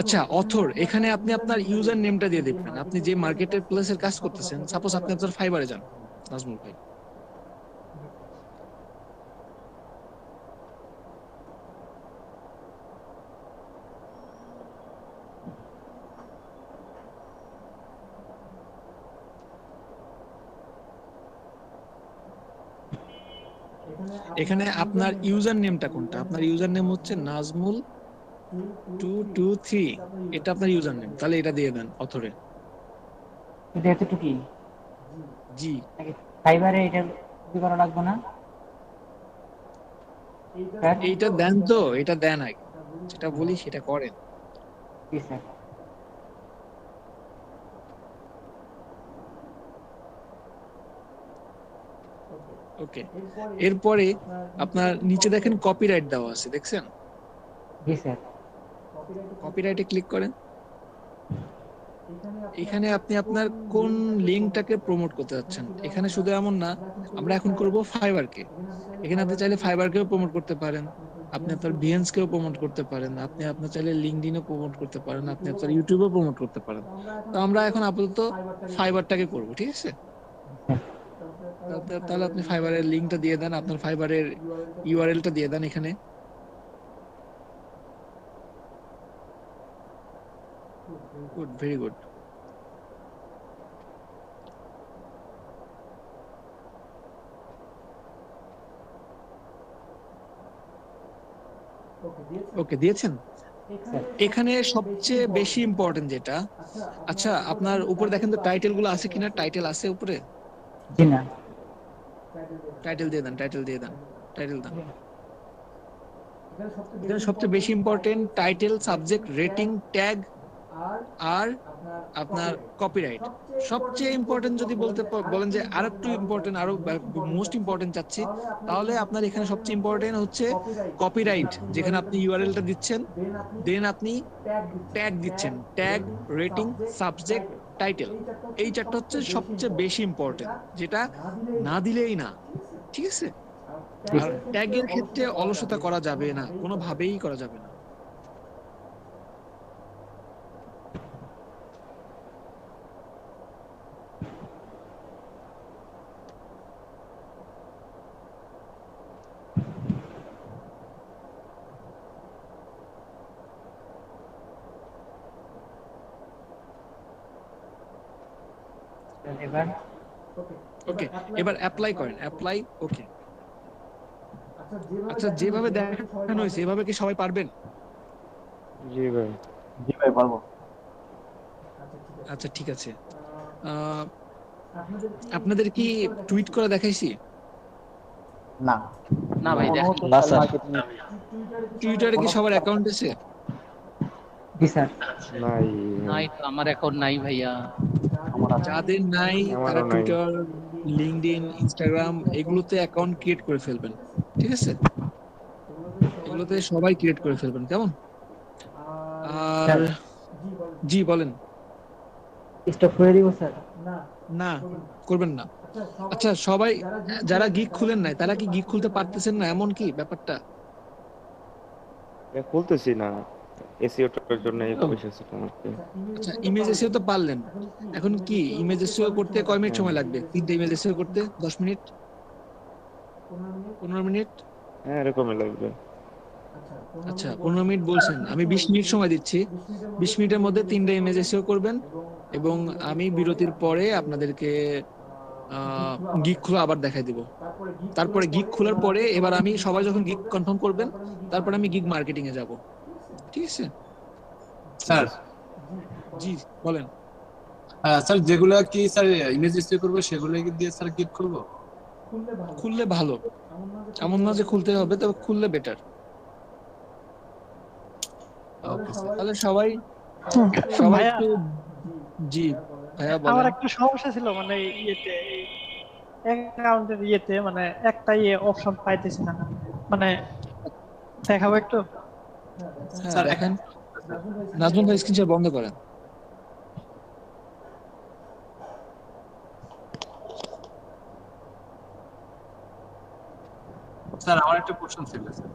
আচ্ছা, অথর, এখানে আপনি আপনার ইউজার নেমটা দিয়ে দিবেন। আপনি যে মার্কেটের প্লেসের কাজ করতেছেন, সাপোজ আপনি আপনার ফাইবারে যান, নাজমুল ভাই। এখানে আপনার ইউজার নেমটা কোনটা? আপনার ইউজার নেম হচ্ছে নাজমুল 223, এটা আপনার ইউজার নেম। তাহলে এটা দিয়ে দেন অথরে। এটা হচ্ছে টুকি। জি, ফাইবারে এটা কি করা লাগবে না? এইটা দেন তো, এটা দেন আগে, যেটা বলি সেটা করেন। জি স্যার। ওকে, এরপরে আপনার নিচে দেখেন কপিরাইট দেওয়া আছে, দেখছেন? জি স্যার। কপিরাইটে ক্লিক করেন। এখানে আপনি আপনার কোন লিঙ্কটাকে প্রমোট করতে যাচ্ছেন। এখানে শুধু এমন না, আমরা এখন করব ফাইবারকে। এখানে আপনি চাইলে ফাইবারকেও প্রমোট করতে পারেন, আপনি আপনার বিহেন্সকেও প্রমোট করতে পারেন, আপনি আপনার চাইলে লিঙ্কডইনও প্রমোট করতে পারেন, আপনি আপনার ইউটিউবেও প্রমোট করতে পারেন। তো আমরা এখন আপাতত ফাইবারটাকে করব, ঠিক আছে? তাহলে আপনি ফাইবারের লিঙ্কটা দিয়ে দেন, আপনার ফাইবারের ইউআরএলটা দিয়ে দেন এখানে। Good, very good. ওকে, দিয়েছেন? এখানে সবচেয়ে বেশি ইম্পর্টেন্ট যেটা, আচ্ছা আপনার উপরে দেখেন তো টাইটেল গুলো আছে কিনা? টাইটেল আছে উপরে? জি না। টাইটেল দিয়ে দেন, টাইটেল দিয়ে দেন, টাইটেল দেন। এখানে সবচেয়ে বেশি important title, subject, rating, tag আর আপনার কপিরাইট। সবচেয়ে ইম্পর্টেন্ট যদি বলেন যে আর একটু ইম্পর্টেন্ট, আরো মোস্ট ইম্পর্টেন্ট চাচ্ছি, তাহলে আপনার এখানে সবচেয়ে ইম্পর্টেন্ট হচ্ছে কপিরাইট, যেখানে আপনি ইউআরএলটা দিচ্ছেন, দেন আপনি ট্যাগ দিচ্ছেন, ট্যাগ, রেটিং, সাবজেক্ট, টাইটেল। এই চারটা হচ্ছে সবচেয়ে বেশি ইম্পর্টেন্ট, যেটা না দিলেই না, ঠিক আছে? আর ট্যাগের ক্ষেত্রে অলসতা করা যাবে না, কোনোভাবেই করা যাবে না। ওকে, এবার অ্যাপ্লাই করেন, অ্যাপ্লাই। ওকে, আচ্ছা যেভাবে দেখানো হয়েছে এভাবে কি সবাই পারবেন? জি ভাই। জি ভাই, পারবো। আচ্ছা ঠিক আছে। আপনাদের কি টুইট করে দেখাইছি? না না ভাই, দেখেন না স্যার। টুইটারে কি সবার অ্যাকাউন্ট আছে? জি স্যার। নাই নাই তো, আমার অ্যাকাউন্ট নাই ভাইয়া। যাদের নাই তারা আমারও নাই। টুইটার, লিঙ্কডইন, ইনস্টাগ্রাম এগুলোতে অ্যাকাউন্ট ক্রিয়েট করে ফেলবেন, ঠিক আছে? এগুলোতে সবাই ক্রিয়েট করে ফেলবেন, কেমন? আর জি বলেন। স্টপ করে দিব স্যার? না, করবেন না। আচ্ছা সবাই যারা গিগ খুলেন নাই তারা কি গিগ খুলতে পারতেছেন না, এমন কি ব্যাপারটা? খুলতেছি না, এসইওটার জন্য এই পয়সা ছিল আমাকে। আচ্ছা ইমেজ এসইও তো পারলেন, এখন কি ইমেজ এসইও করতে কয় মিনিট সময় লাগবে? 3টে ইমেজ এসইও করতে 10 মিনিট, 15 মিনিট? হ্যাঁ এরকমই লাগবে। আচ্ছা 15 মিনিট বলছেন, আমি 20 মিনিট সময় দিচ্ছি। 20 মিনিটের মধ্যে 3টে ইমেজ এসইও করবেন এবং আমি বিরতির পরে আপনাদেরকে গিগ খোলা আবার দেখাই দিব। তারপরে গিগ খোলার পরে এবার আমি সবাই যখন গিগ কনফার্ম করবেন তারপরে আমি গিগ মার্কেটিং এ যাব, ঠিক আছে? স্যার জি বলেন। স্যার যেগুলো কি স্যার ইমেজ এসইও করব সেগুলো কি দিয়ে স্যার গিগ করব? খুললে ভালো, এমন না যে খুলতে হবে, তবে খুললে বেটার। ওকে স্যার, তাহলে সবাই একটু। জি ভাইয়া বলেন। আমার একটা সমস্যা ছিল, মানে ইয়েতে অ্যাকাউন্টের ইয়েতে মানে একটা অপশন পাইতেছি না, মানে দেখাবো একটু? স্যার দেখেন, নাজমুল ভাই স্ক্রিন শেয়ার বন্ধ করেন। স্যার আমার একটা প্রশ্ন ছিল স্যার।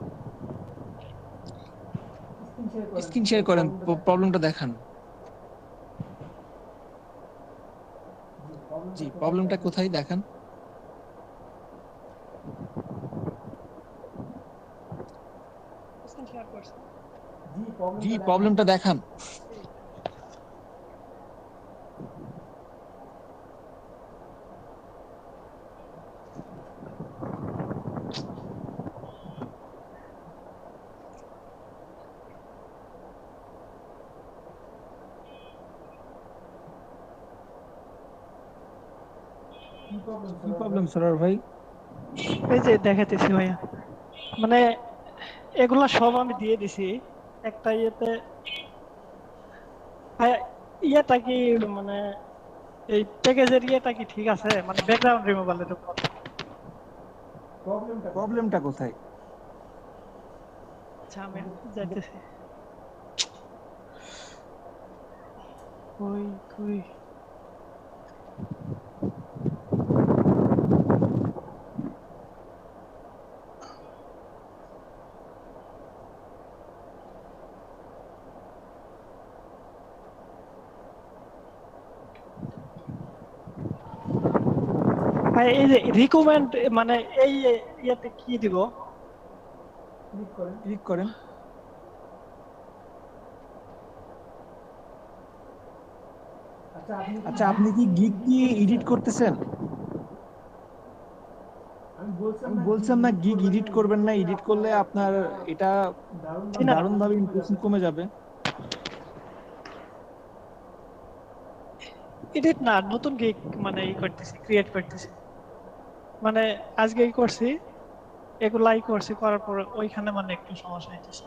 স্ক্রিন শেয়ার করেন, প্রবলেমটা দেখান। জি প্রবলেমটা কোথায় দেখান? জি প্রবলেমটা দেখান। কি প্রবলেম সরার ভাই? এই যে দেখাতেছি ভাইয়া, মানে এগুলা সব আমি দিয়ে দিছি একটা ইয়েতে। ভাইয়া ইয়েটা কি মানে এই প্যাকেজের ইয়েটা কি ঠিক আছে, মানে ব্যাকগ্রাউন্ড রিমুভালের উপর? প্রবলেমটা কোথায়? আচ্ছা আমি যাইতেছি। কই কই ভাই এই যে রিকমেন্ড মানে এই ইয়াতে কি দিব? ক্লিক করেন। আচ্ছা আপনি কি গিগ কি এডিট করতেছেন? আমি বলছিলাম না গিগ এডিট করবেন না, এডিট করলে আপনার এটা দারুণভাবে ইমপ্রেশন কমে যাবে। এডিট না, নতুন গিগ মানে করতেছি, ক্রিয়েট করতেছি। মানে আজকেই করছি, এগুলাই করছি, করার পর ওইখানে মানে একটু সমস্যা হইতেছে।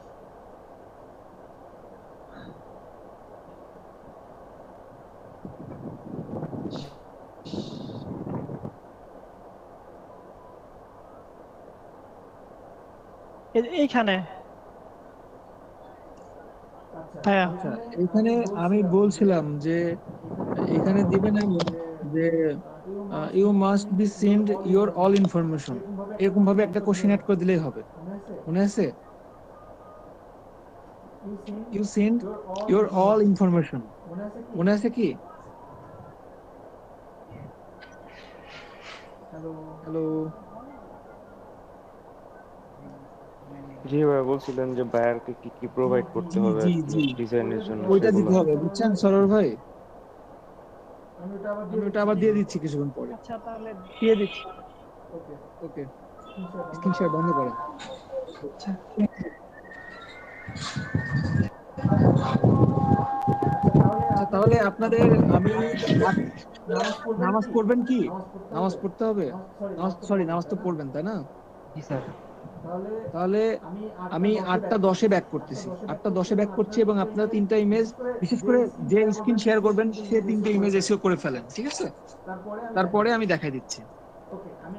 এইখানে হ্যাঁ, আচ্ছা এখানে আমি বলছিলাম যে এখানে দিবেন যে you must be send your all information, এরকম ভাবে একটা কোশ্চেন অ্যাড করে দিলেই হবে। মনে আছে? You send your all information, মনে আছে কি? হ্যালো জি ভাই, বলছিলেন যে বায়ারকে কি কি প্রোভাইড করতে হবে ডিজাইনের জন্য, ওইটা দিতে হবে, বুঝছেন সরোর ভাই? আমি ওটা আবার দিয়ে দিচ্ছি কিছুক্ষণ পরে। আচ্ছা তাহলে দিয়ে দিচ্ছি। ওকে, স্ক্রিন শেয়ার বন্ধ করেন। আচ্ছা তাহলে আপনাদের আমি নামাজ পড়বেন কি? নামাজ পড়তে হবে? নামাজ তো পড়বেন তাই না? জি স্যার। তাহলে আমি 8টা 10-এ ব্যাক করতেছি, 8টা 10-এ ব্যাক করছি এবং আপনারা 3টা ইমেজ, বিশেষ করে যে স্ক্রিন শেয়ার করবেন সে 3টে ইমেজ এসিও করে ফেলেন, ঠিক আছে? তারপরে আমি দেখাই দিচ্ছি।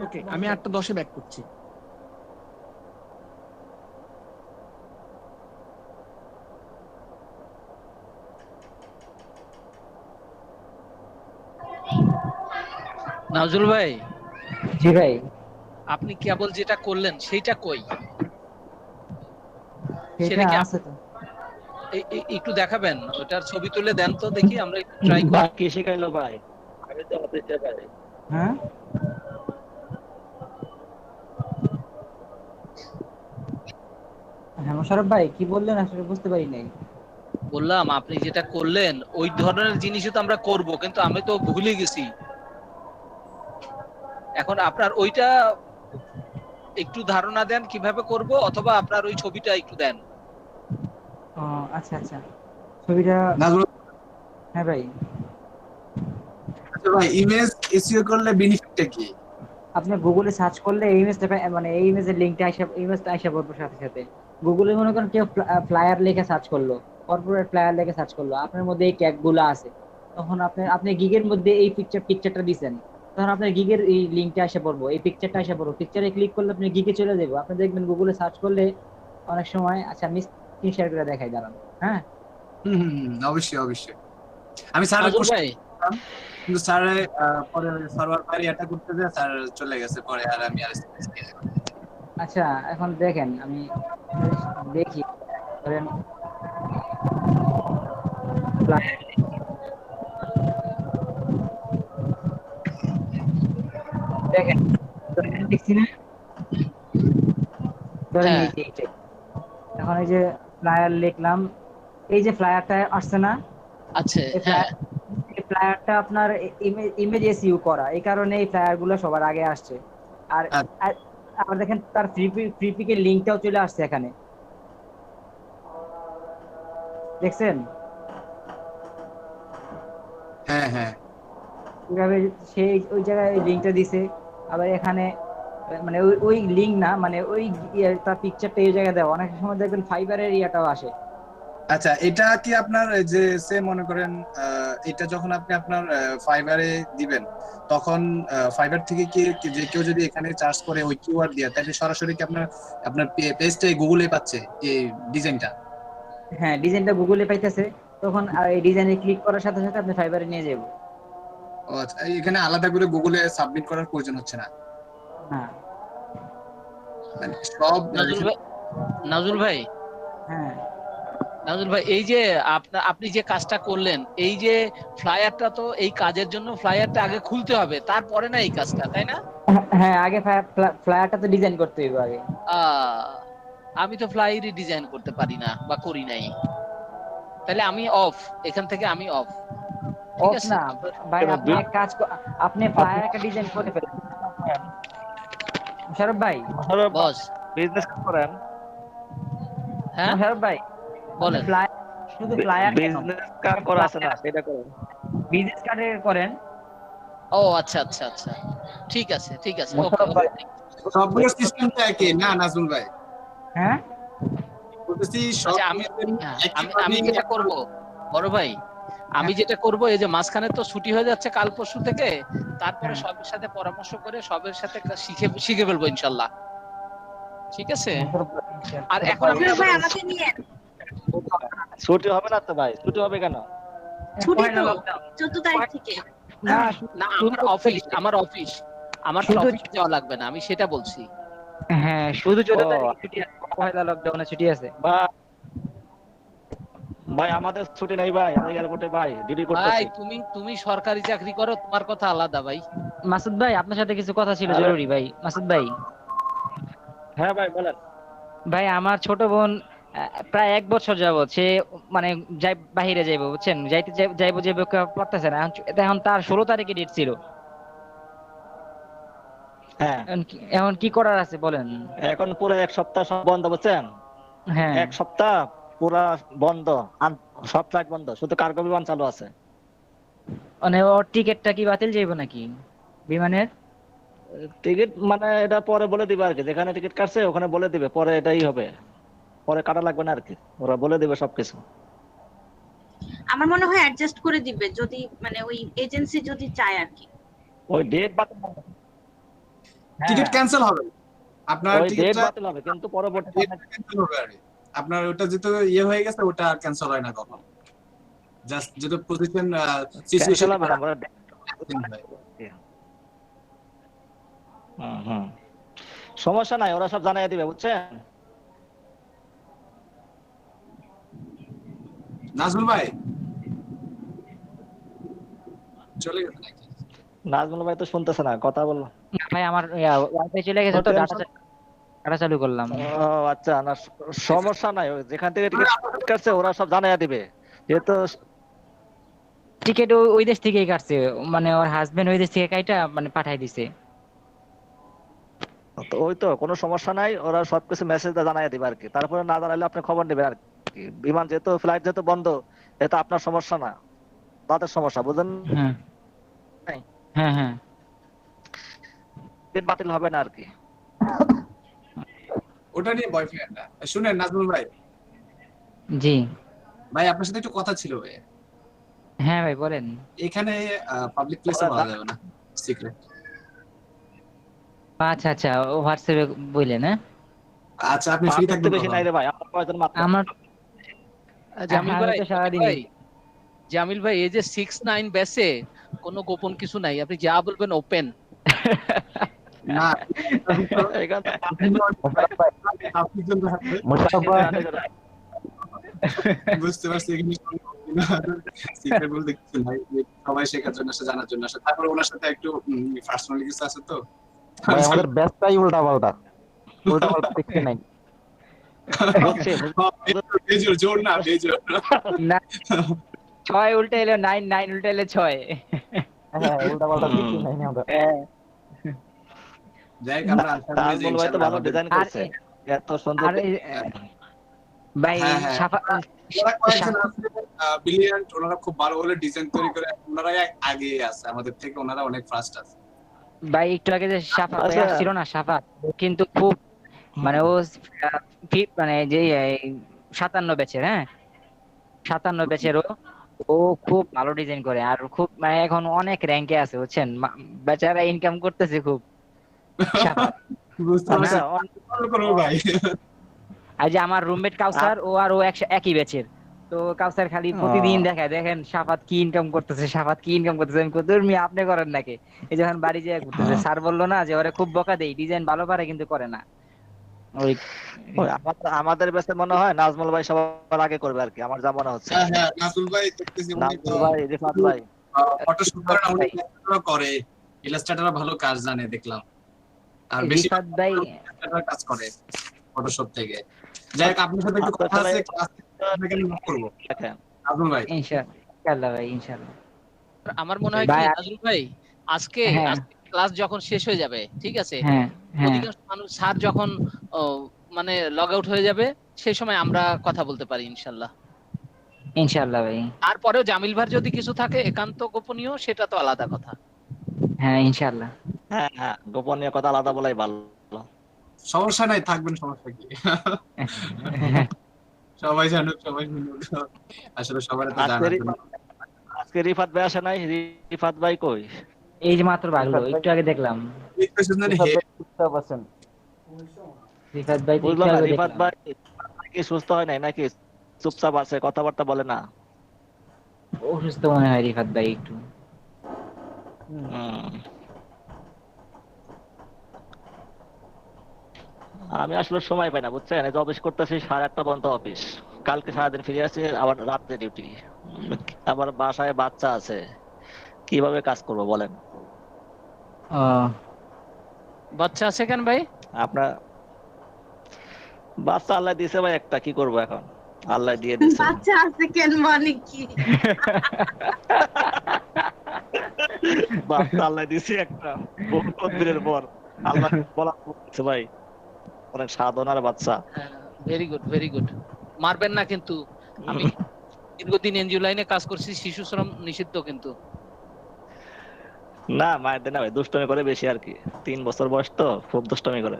ওকে, আমি 8টা 10-এ ব্যাক করছি। নাজুল ভাই। জি ভাই। আপনি কেবল যেটা করলেন সেইটা কই? সেটা আছে তো। একটু দেখাবেন, ওটার ছবি তুলে দেন তো দেখি, আমরা একটু ট্রাই করি। কে শিখাইলো ভাই? আমি তো হাতে চাই। হ্যাঁ হ্যাঁ মোশাররফ ভাই কি বললেন আসলে বুঝতে পারি নাই। বললাম আপনি যেটা করলেন ওই ধরনের জিনিসই তো আমরা করব, কিন্তু আমি তো ভুলে গেছি। এখন আপনার ওইটা একটু ধারণা দেন কিভাবে করব, অথবা আপনার ওই ছবিটা একটু দেন। ও আচ্ছা আচ্ছা, ছবিটা হ্যাঁ ভাই। আচ্ছা ভাই, ইমেজ এসইও করলে বেনিফিটটা কি? আপনি গুগলে সার্চ করলে এই ইমেজটা মানে এই ইমেজের লিংকটা আইসা, ইমেজটা আইসা পড়বে সাথে সাথে। গুগলে মনে করেন কেউ ফ্লায়ার লিখে সার্চ করলো, কর্পোরেট ফ্লায়ার লিখে সার্চ করলো, আপনার মধ্যে এই ট্যাগগুলো আছে, তখন আপনি গিগের মধ্যে এই পিকচারটা দিবেন, তখন আপনার গিগের এই লিংকটা আইসা পড়বো, এই পিকচারটা আইসা পড়বো, পিকচারে ক্লিক করলে আপনি গিগে চলে যাবো। আপনি দেখবেন গুগলে সার্চ করলে অনেক সময়। আচ্ছা আমি স্ক্রিন শেয়ার করে দেখাই, দাঁড়ান। হ্যাঁ অবশ্যই অবশ্যই। আমি স্যারের কিন্তু স্যার পরে সার্ভার বাইরে এটা করতে যায়, স্যার চলে গেছে পরে, আর আমি আর আচ্ছা এখন দেখেন আমি দেখি, ধরেন দেখেন দেখছি না, ধরেন এখন এই যে ফ্লায়ার লিখলাম, এই যে ফ্লায়ারটা আসছে না? আচ্ছা এই ফ্লায়ারটা আপনার ইমেজ এসইউ করা, এই কারণে এই ফ্লায়ার গুলো সবার আগে আসছে। আর আবার দেখেন তার ফ্রি পিকের লিংকটাও চলে আসছে এখানে, দেখছেন? হ্যাঁ হ্যাঁ, কিভাবে সেই ওই জায়গায় লিংকটা দিছে, আবার এখানে মানে ওই লিংক না, মানে ওই তার পিকচারটা এই জায়গায় দেওয়া। অনেক সময় দেখবেন ফাইবারের ইয়াটাও আসে। আচ্ছা এটা কি আপনার যে সে মনে করেন এটা যখন আপনি আপনার ফাইবারে দিবেন, তখন ফাইবার থেকে কি যে কেউ যদি এখানে চার্জ করে ওই কিওয়ার্ড দিয়ে, তাহলে সরাসরি কি আপনার পেজটা গুগলে পাচ্ছে এই ডিজাইনটা? হ্যাঁ ডিজাইনটা গুগলে পাইতেছে, তখন এই ডিজাইনে ক্লিক করার সাথে সাথে আপনি ফাইবারে নিয়ে যাবো। ও আচ্ছা, এখানে আলাদা করে গুগলে সাবমিট করার প্রয়োজন হচ্ছে না। হ্যাঁ মানে সব নাজুল ভাই, হ্যাঁ নাজুল ভাই, এই যে আপনি যে কাজটা করলেন, এই যে ফ্লায়ারটা, তো এই কাজের জন্য ফ্লায়ারটা আগে খুলতে হবে, তারপরে না এই কাজটা, তাই না? হ্যাঁ, আগে ফ্লায়ারটা তো ডিজাইন করতে হবে আগে। আমি তো ফ্লায়ারই ডিজাইন করতে পারি না বা করি নাই, তাহলে আমি অফ, এখান থেকে আমি অফ। ঠিক আছে না ভাই, আপনি এক কাজ আপনি ফ্লায়ার একটা ডিজাইন করে ফেলেন মুশারফ ভাই। বস বিজনেস করেন? হ্যাঁ মুশারফ ভাই বলেন। শুধু ফ্লায়ার বিজনেস কার্ড করা আছে না, সেটা করেন। বিজনেস কার্ডে করেন। ও আচ্ছা আচ্ছা আচ্ছা, ঠিক আছে ঠিক আছে। সবগুলো সিস্টেম তো একই না নাজমুল ভাই? হ্যাঁ বলতেছি সব আমি যেটা করব বড় ভাই, আমি যেটা করব, এই যে মাঝখানে তো ছুটি হয়ে যাচ্ছে কাল পরশু থেকে, তারপরে সবার সাথে পরামর্শ করে সবার সাথে শিখে ফেলবো ইনশাআল্লাহ। ঠিক আছে। আর এখন ভাই আমাকে নিয়ে ছুটি হবে না তো ভাই? ছুটি হবে কেন? ছুটি তো 14 তারিখ থেকে। না আমার অফিস, আমার তো অফিস যাওয়া লাগবে না, আমি সেটা বলছি। হ্যাঁ, শুধু 14 তারিখ ছুটি আছে, পয়লা লকডাউনে ছুটি আছে। ভাই আমাদের ছুটি নাই ভাই, আমি এয়ারপোর্টে ভাই ডিউটি করতেছি। ভাই তুমি সরকারি চাকরি করো, তোমার কথা আলাদা ভাই। মাসুদ ভাই, আপনার সাথে কিছু কথা ছিল জরুরি ভাই। মাসুদ ভাই। হ্যাঁ ভাই বলেন। ভাই আমার ছোট বোন প্রায় 1 বছর যাবত সে মানে বাহিরে যাইবো, বুঝছেন, যাইবো যে পড়তেছে না। এখন তার 16 তারিখে ডেট ছিল। হ্যাঁ, এখন কি করার আছে বলেন? এখন পুরো 1 সপ্তাহ সব বন্ধ, বুঝছেন? হ্যাঁ, 1 সপ্তাহ পুরা বন্ধ, সব ফ্লাইট বন্ধ, শুধু কার্গো বিমান চালু আছে। মানে ওর টিকিটটা কি বাতিল যাইবো নাকি বিমানের? টিকিট মানে এটা পরে বলে দিবে আর কি, যেখানে টিকিট কাটছে ওখানে বলে দিবে, পরে এটাই হবে, পরে কাটা লাগবে না আর কি, ওরা বলে দিবে সবকিছু। আমার মনে হয় অ্যাডজাস্ট করে দিবে, যদি মানে ওই এজেন্সি যদি চায় আর কি। ওই ডেট বাতিল হবে, টিকিট ক্যান্সেল হবে, আপনার ডেট বাতিল হবে, কিন্তু পরবর্তীতে ক্যান্সেল হবে আর আপনার ওটা যেহেতু ইয়ে হয়ে গেছে, ওটা আর ক্যান্সেল হয় না কখনো। জাস্ট যেটা পজিশন সিচুয়েশন হবে আমরা সমস্যা নাই, ওরা সব জানাই দিবে, বুঝছেন? নাজমুল ভাই চলে গেছে নাকি? নাজমুল ভাই তো শুনতেছে না, কথা বললো। ভাই আমার ওয়াইফাই চলে গেছে তো ডাটা চালু করলাম। ও আচ্ছা, না সমস্যা নাই, যেখান থেকে টিকিট কাটছে ওরা সব জানাই দিবে। যেহেতু টিকিট ওই দেশ থেকেই কাটছে, মানে ওর হাজবেন্ড ওই দেশ থেকে কাইটা মানে পাঠাই দিছে। তো ওই তো কোনো সমস্যা নাই, ওরা সবকিছু মেসেজ জানাই দিবে আর কি, তারপরে না জানাইলে আপনি খবর নেবেন আর কি। বিমান যেহেতু ফ্লাইট যেহেতু বন্ধ, এটা আপনার সমস্যা না, তাদের সমস্যা, বুঝলেন? হ্যাঁ হ্যাঁ, টিকিট বাতিল হবে না আর কি। ওটা নিয়ে বয়ফ্রেন্ডটা শুনেন নাজমুল ভাই। জি ভাই, আপনার সাথে একটু কথা ছিল ভাই। হ্যাঁ ভাই বলেন। এখানে পাবলিক প্লেসে বলা যাবে না, সিক্রেট। আচ্ছা আচ্ছা, হোয়াটসঅ্যাপে বললেন? হ্যাঁ আচ্ছা, আপনি ফ্রি থাকবেন? বেশি নাই রে ভাই, আমার কয়জন মাত্র। আমার জামিল ভাই এই যে 6-9 ব্যাচে কোনো গোপন কিছু নাই, আপনি যা বলবেন ওপেন। না বুঝতে পারছি, সিক্রেট বলতে কিছু নাই, সবাই শেখার জন্য আসে, জানার জন্য আসে। তারপর ওনার সাথে একটু পার্সোনালি কিছু আছে তো। আমাদের ব্যাচটাই উল্টা পাল্টা দেখতে নাই। জোর না, বেজোর না, 6 উল্টে এলো 9, 9 উল্টে এলো 6। হ্যাঁ, উল্টা পাল্টা দেখতে নাই আমরা। যাই আমরা নাজমুল ভাই তো ভালো ডিজাইন করছে, এত সুন্দর। ভাই ব্রিলিয়ান্ট, ওনারা খুব ভালো ভালো ডিজাইন তৈরি করে, ওনারা আগে আছে আমাদের থেকে, ওনারা অনেক ফাস্ট আছে। ভাই একটু আগে যে সাফাত ছিল না, সাফাত কিন্তু খুব মানে ও মানে যে 57 ব্যাচের, হ্যাঁ 57 ব্যাচের, ও খুব ভালো ডিজাইন করে, আর খুব মানে এখন অনেক র্যাঙ্কে আছে, বুঝছেন, বেচারা ইনকাম করতেছে খুব। ভাই আর যে আমার রুমমেট কাউসার, ও আর ও একই ব্যাচের, তো কাউসার খালি প্রতিদিন দেখায়, দেখেন সাফাত কি ইনকাম করতেছে, সাফাত কি ইনকাম করতেছে। আমি কত মিয়া আপনি করেন নাকি? এই যখন বাড়ি যায় ঘুরতেছে, স্যার বললো না যে ওরে খুব বকা দেই, ডিজাইন ভালো পারে কিন্তু করে না। ওই আমাদের বেসে মনে হয় নাজমুল ভাই সবার আগে করবে আর কি, আমার যা মনে হচ্ছে। হ্যাঁ নাজমুল ভাই দেখতেছি উনি নাজমুল ভাই, রিফাত ভাই ফটোশুট করে না, উনি ইলাস্ট্রেটরও করে, ইলাস্ট্রেটরও ভালো কাজ জানে দেখলাম, আর বেশি রিফাত ভাই ইলাস্ট্রেটর কাজ করে ফটোশপ থেকে। যাই হোক আপনার সাথে একটু কথা আছে, ক্লাস থেকে আমি নক করব নাজমুল ভাই। ইনশাআল্লাহ ভাই, ইনশাআল্লাহ। আমার মনে হয় কি নাজমুল ভাই, আজকে ক্লাস যখন শেষ হয়ে যাবে, ঠিক আছে, অধিকাংশ মানুষ স্যার যখন মানে লগ আউট হয়ে যাবে, সেই সময় আমরা কথা বলতে পারি ইনশাআল্লাহ। ইনশাআল্লাহ ভাই। তারপরেও জামিল ভাই যদি কিছু থাকে একান্ত গোপনীয়, সেটা তো আলাদা কথা। হ্যাঁ ইনশাআল্লাহ। হ্যাঁ গোপনীয় কথা আলাদা বলাই ভালো। সমস্যা নাই, থাকবেন, সমস্যা কি। সবাই জানুক, সবাই শুনুক, আসলে সবার তো জানা। আজকে রিফাত ভাই আসে নাই, রিফাত ভাই কই? এই যে মাত্র ভাগলো, একটু আগে দেখলাম। রিফাত ভাই রিফাত ভাই কি সুস্থ হয় নাই নাকি চুপচাপ আছে, কথাবার্তা বলে না? অসুস্থ মনে হয় রিফাত ভাই একটু। আমি আসলে সময় পাই না বুঝছেন, এই যে অফিস করতেছি 8:30 পর্যন্ত অফিস, কালকে সারাদিন ফিরে আসি, আবার রাতে ডিউটি, আবার বাসায় বাচ্চা আছে, কিভাবে কাজ করব বলেন? বাচ্চা আছে কেন ভাই? আপনার বাচ্চা আল্লাহ দিয়েছে ভাই একটা, কি করব এখন, আল্লাহ দিয়ে দিয়েছে। বাচ্চা আছে কেন মানে কি? বাচ্চা আল্লাহ দিয়েছে একটা, বহুত দিনের পর আল্লাহ বলা বলছে ভাই, অনেক সাধনার বাচ্চা। Very good, very good. মারবেন না কিন্তু, আমি দীর্ঘদিন এনজিও লাইনে কাজ করছি, শিশু শ্রম নিষিদ্ধ কিন্তু। না মায়ের দেন না ভাই, দুষ্টমি করে বেশি আর কি, 3 বছর বয়স তো, খুব দুষ্টমি করে।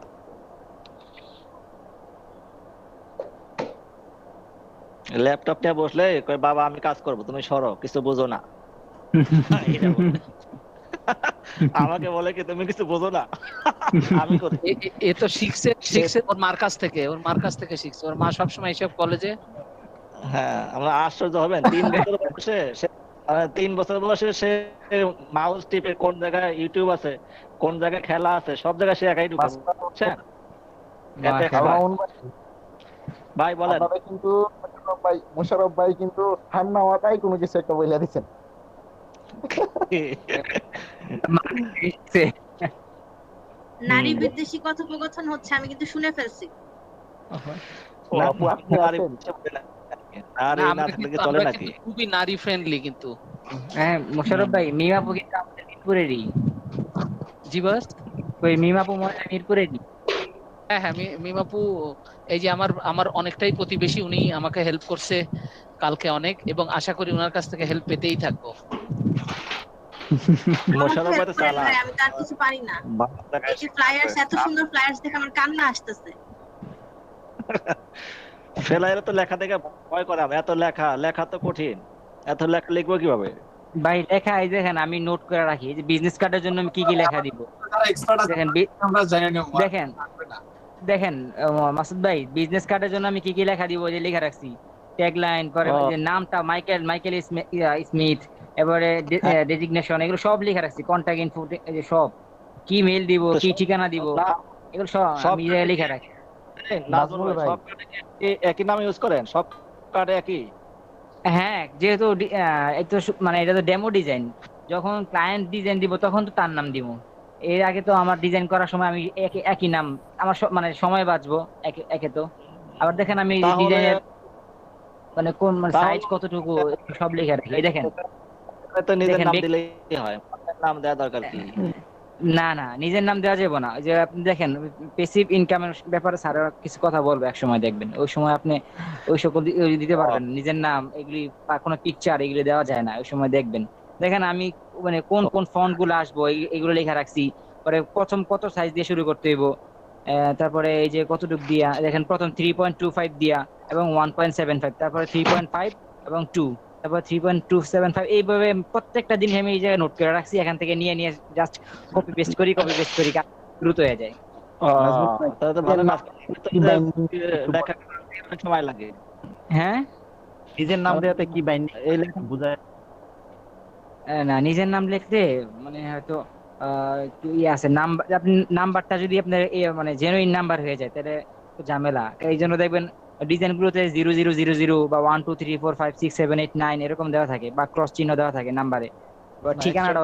ল্যাপটপ নিয়ে বসলে কয় বাবা আমি কাজ করব, তুমি সরো, কিছু বুঝো না। আমাকে বলে কি তুমি কিছু বোঝো না, আমি করি। এ তো শিখছে ওর মার কাছ থেকে, ওর মার কাছ থেকে শিখছে, ওর মা সবসময় এসব কলেজে। হ্যাঁ আমরা আশ্চর্য হবেন, 3 বছর বয়সে 3 বছর বয়সে সে মাউস টিপে কোন জায়গায় ইউটিউব আছে, কোন জায়গায় খেলা আছে, সব জায়গায় সে একাই ঢুকে, বুঝছেন? ভাই বলেন। কিন্তু মোশাররফ ভাই কিন্তু ঠান্ডা মাথায় কোনো কিছু একটা বইলা দিচ্ছেন। নারী বিদ্বেষী কথোপকথন হচ্ছে, আমি কিন্তু শুনে ফেলছি। খুবই নারী ফ্রেন্ডলি কিন্তু। হ্যাঁ মোশাররফ ভাই, মিমাপু কিন্তু আমাদের মিরপুরেরই। জি বস, ওই মিমাপু মিরপুরেরই। হ্যাঁ হ্যাঁ, মিমাপু এই যে আমার অনেকটাই প্রতিবেশী, উনি আমাকে হেল্প করছে কালকে অনেক, এবং আশা করি ওনার কাছ থেকে হেল্প পেতেই থাকবো। আমি তার কিছু পারি না, এই যে ফ্লায়ার্স, এত সুন্দর ফ্লায়ার্স দেখে আমার কান্না আসতেছে। ফ্লায়ারে তো লেখা দেখে ভয় করে, এত লেখা তো কঠিন, এত লেখা লিখবো কিভাবে ভাই? লেখা এই দেখেন আমি নোট করে রাখি, যে বিজনেস কার্ডের জন্য আমি কি কি লেখা দিব। দেখেন দেখেন মাসুদ ভাই, বিজনেস কার্ডের জন্য আমি কি কি লেখা দিব যে লেখা রাখছি, ট্যাগলাইন, পরে যে নামটা মাইকেল স্মিথ, এবারে ডেজিগনেশন, এগুলো সব লেখা রাখছি, কন্টাক্ট ইনফো, সব কি মেইল দিব, কি ঠিকানা দিব, এগুলো সব আমি লেখা রাখি। নাজমুল ভাই একই নাম ইউজ করেন সব কার্ডে একই? হ্যাঁ, যেহেতু মানে এটা তো ডেমো ডিজাইন, যখন ক্লায়েন্ট ডিজাইন দিব তখন তো তার নাম দিব। এর আগে তো আমার ডিজাইন করার সময় আমি একই নাম, আমার মানে সময় বাঁচবো একে তো। আবার দেখেন আমি ডিজাইনের মানে কোন সাইজ কতটুকু সব লেখা রাখি। এই দেখেন তো নিজের নাম দিলেই হয়, নাম দেওয়া দরকার কি? না না, নিজের নাম দেওয়া যাবে না। যে আপনি দেখেন প্যাসিভ ইনকামের ব্যাপারে স্যার কিছু কথা বলবে এক সময়, দেখবেন ওই সময় আপনি ওই সকল দিতে পারবেন, নিজের নাম এগুলি বা কোনো পিকচার এগুলি দেওয়া যায় না ওই সময়। দেখেন আমি মানে কোন কোন ফন্ট গুলো আসবো এগুলো লেখা রাখছি। পরে প্রথম কত সাইজ দিয়ে শুরু করতে হইব, তারপরে এই যে কতটুক দিয়া, দেখেন প্রথম 3.25 দিয়া এবং 1.75, তারপরে 3.5 এবং 2, তারপর 3.275, এইভাবে প্রত্যেকটা দিন আমি এই জায়গায় নোট করে রাখছি। এখান থেকে নিয়ে জাস্ট কপি পেস্ট করি দ্রুত হয়ে যায়। তাহলে তো ভালো কাজ, সময় লাগে। হ্যাঁ নিজের নাম দেওয়াতে কি বাইন্ডিং এই লেখা বুঝায়? না, নিজের নাম লিখতে মানে হয়তো একটু আছে নাম্বার, আপনি নাম্বারটা যদি আপনার মানে জেনুইন নাম্বার হয়ে যায় তাহলে তো ঝামেলা। এই জন্য দেখবেন ডিজাইন গুলোতে 0000 বা 1 2 3 4 5 6 7 8 9 এরকম দেওয়া থাকে, বা ক্রস চিহ্ন দেওয়া থাকে নাম্বারে, বা না ঠিকানাটা।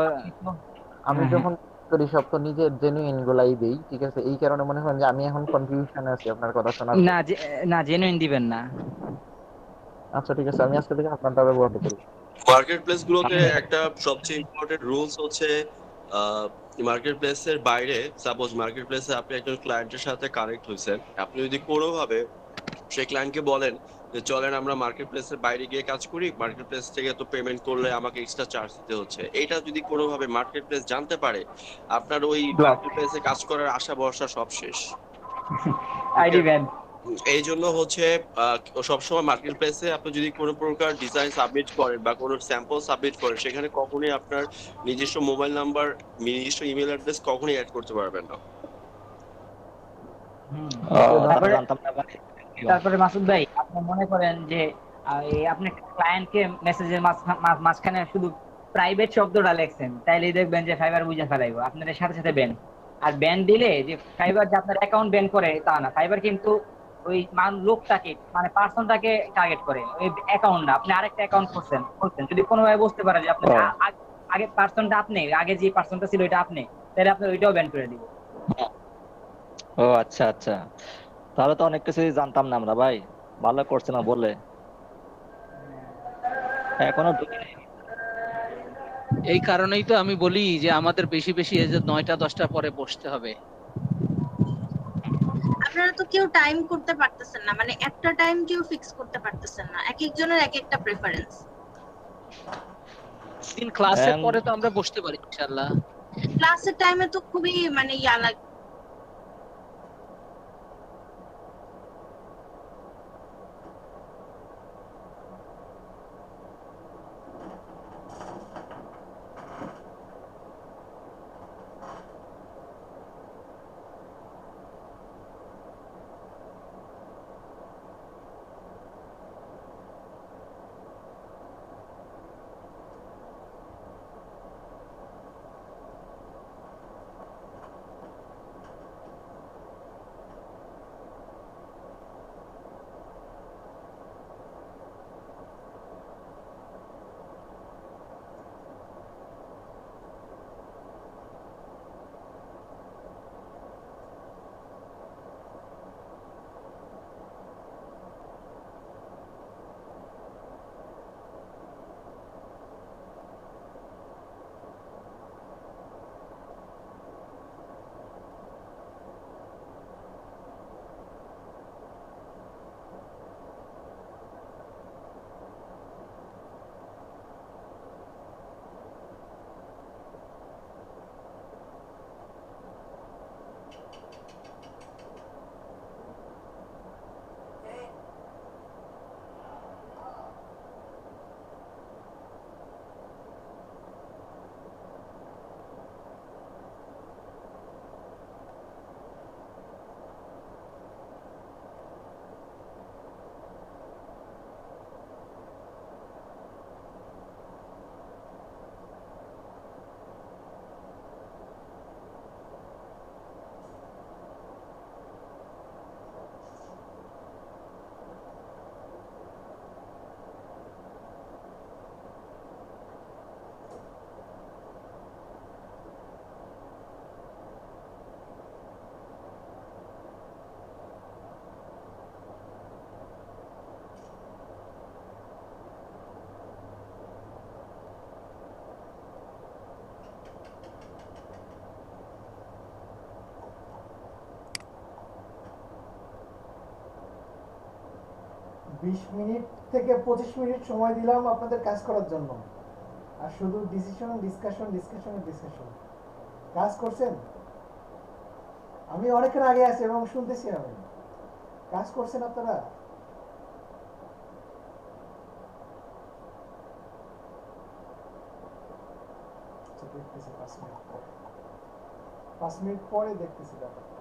আমি হ্যাঁ, হ্যাঁ। যখন করি সব তো নিজের জেনুইন গুলাই দেই, ঠিক আছে? এই কারণে মনে হয় যে আমি এখন কনফিউশনে আছি আপনার কথা শোনার পর। না, না, জেনুইন দিবেন না। আচ্ছা ঠিক আছে, আমি আজকে থেকে আপনারটা ব্যবহার করব। মার্কেট প্লেস গুলোতে একটা সবচেয়ে ইম্পর্টেন্ট রুলস হচ্ছে মার্কেট প্লেসের বাইরে, সাপোজ মার্কেট প্লেসে আপনি একজন ক্লায়েন্টের সাথে কানেক্ট হয়েছেন, আপনি যদি কোনোভাবে সেই ক্লায়েন্টকে বলেন যে চলেন আমরা মার্কেট প্লেসের বাইরে গিয়ে কাজ করি, মার্কেট প্লেস থেকে তো পেমেন্ট করলে আমাকে এক্সট্রা চার্জ দিতে হচ্ছে, এটা যদি কোনোভাবে মার্কেট প্লেস জানতে পারে, আপনার ওই মার্কেট প্লেসে কাজ করার আশা ভরসা সব শেষ। ID ban. এই জন্য হচ্ছে সবসময় মার্কেট প্লেসে আপনি যদি কোনো প্রকার ডিজাইন সাবমিট করেন বা কোনো স্যাম্পল সাবমিট করেন, সেখানে কখনোই আপনার নিজস্ব মোবাইল নাম্বার, নিজস্ব ইমেল অ্যাড্রেস কখনোই অ্যাড করতে পারবেন না। তারপরে মাসুদ ভাই, আপনি মনে করেন যে আপনি ক্লায়েন্টকে মেসেজের মাঝখানে শুধু প্রাইভেট শব্দটা লেখছেন, তাইলে দেখবেন যে ফাইবার বুঝে ফেলাইবো আপনাদের সাথে সাথে ব্যান। আর ব্যান দিলে যে ফাইবার যে আপনার অ্যাকাউন্ট ব্যান করে তা না, ফাইবার কিন্তু ওই লোকটাকে মানে পার্সনটাকে টার্গেট করে, ওই অ্যাকাউন্ট না। আপনি আরেকটা অ্যাকাউন্ট করছেন, যদি কোনোভাবে বুঝতে পারে যে আপনি আগে পার্সনটা আপনি, আগে যে পার্সনটা ছিল এটা আপনি, তাহলে আপনি ওইটাও ব্যান করে দিব। ও আচ্ছা আচ্ছা, তাহলে তো অনেক কিছুই জানতাম না আমরা ভাই, ভালো করছে না বলে। এখনো এই কারণেই তো আমি বলি যে আমাদের বেশি বেশি এই যে 9টা 10টা পরে বসতে হবে। আপনারা তো কেউ টাইম করতে পারতেছেন না, মানে একটা টাইম কেউ ফিক্স করতে পারতেছেন না, এক একজনের এক একটা প্রেফারেন্স। দিন ক্লাসের পরে তো আমরা বসতে পারি ইনশাআল্লাহ। ক্লাসের টাইমে তো খুবই মানে ইয়া লাগে। বিশ মিনিট থেকে 25 মিনিট সময় দিলাম আপনাদের কাজ করার জন্য, আর শুধু ডিসকাশন। কাজ করছেন? আমি অনেকের আগে আছি এবং শুনতেছি, আমি কাজ করছেন আপনারা? দেখতেছি 5 মিনিট পরে দেখতেছি ব্যাপারটা।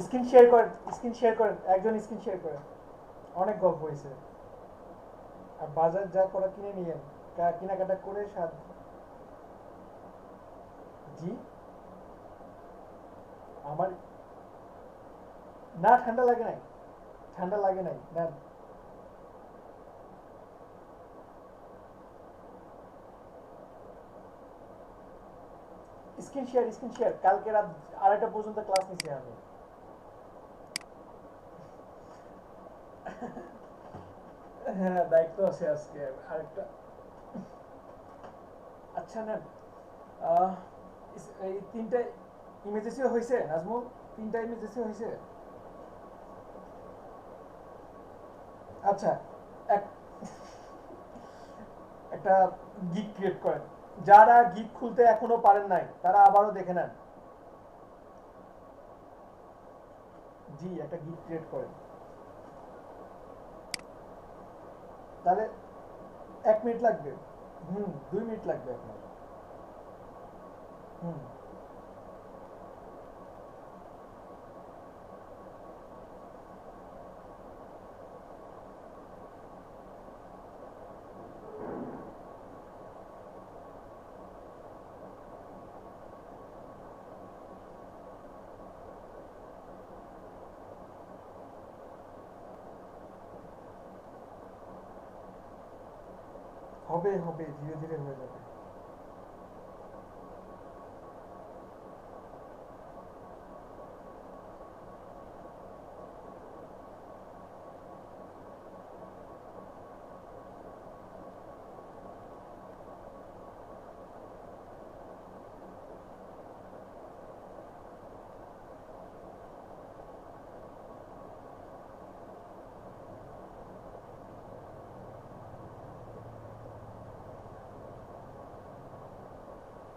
স্ক্রিন শেয়ার করেন, একজন স্ক্রিন শেয়ার করেন। অনেক গল্প হয়েছে। আর বাজার যা করা কিনে নিয়েন, কেনাকাটা করে জি আমার না ঠান্ডা লাগে নাই, ঠান্ডা লাগে নাই না। স্ক্রিন শেয়ার কালকে রাত 2:30 পর্যন্ত ক্লাস নিছি আমি। হ্যাঁ দায়িত্ব আছে আজকে আরেকটা। আচ্ছা না এই 3টা ইমেজেসিও হয়েছে নাজমুল, 3টা ইমেজেসিও হয়েছে। আচ্ছা একটা গিগ ক্রিয়েট করেন, যারা গিগ খুলতে এখনো পারেন নাই তারা আবারও দেখে নেন। জি একটা গিগ ক্রিয়েট করেন, তাহলে 1 মিনিট লাগবে। 2 মিনিট লাগবে আপনার। হবে হবে ধীরে ধীরে হয়ে যাবে।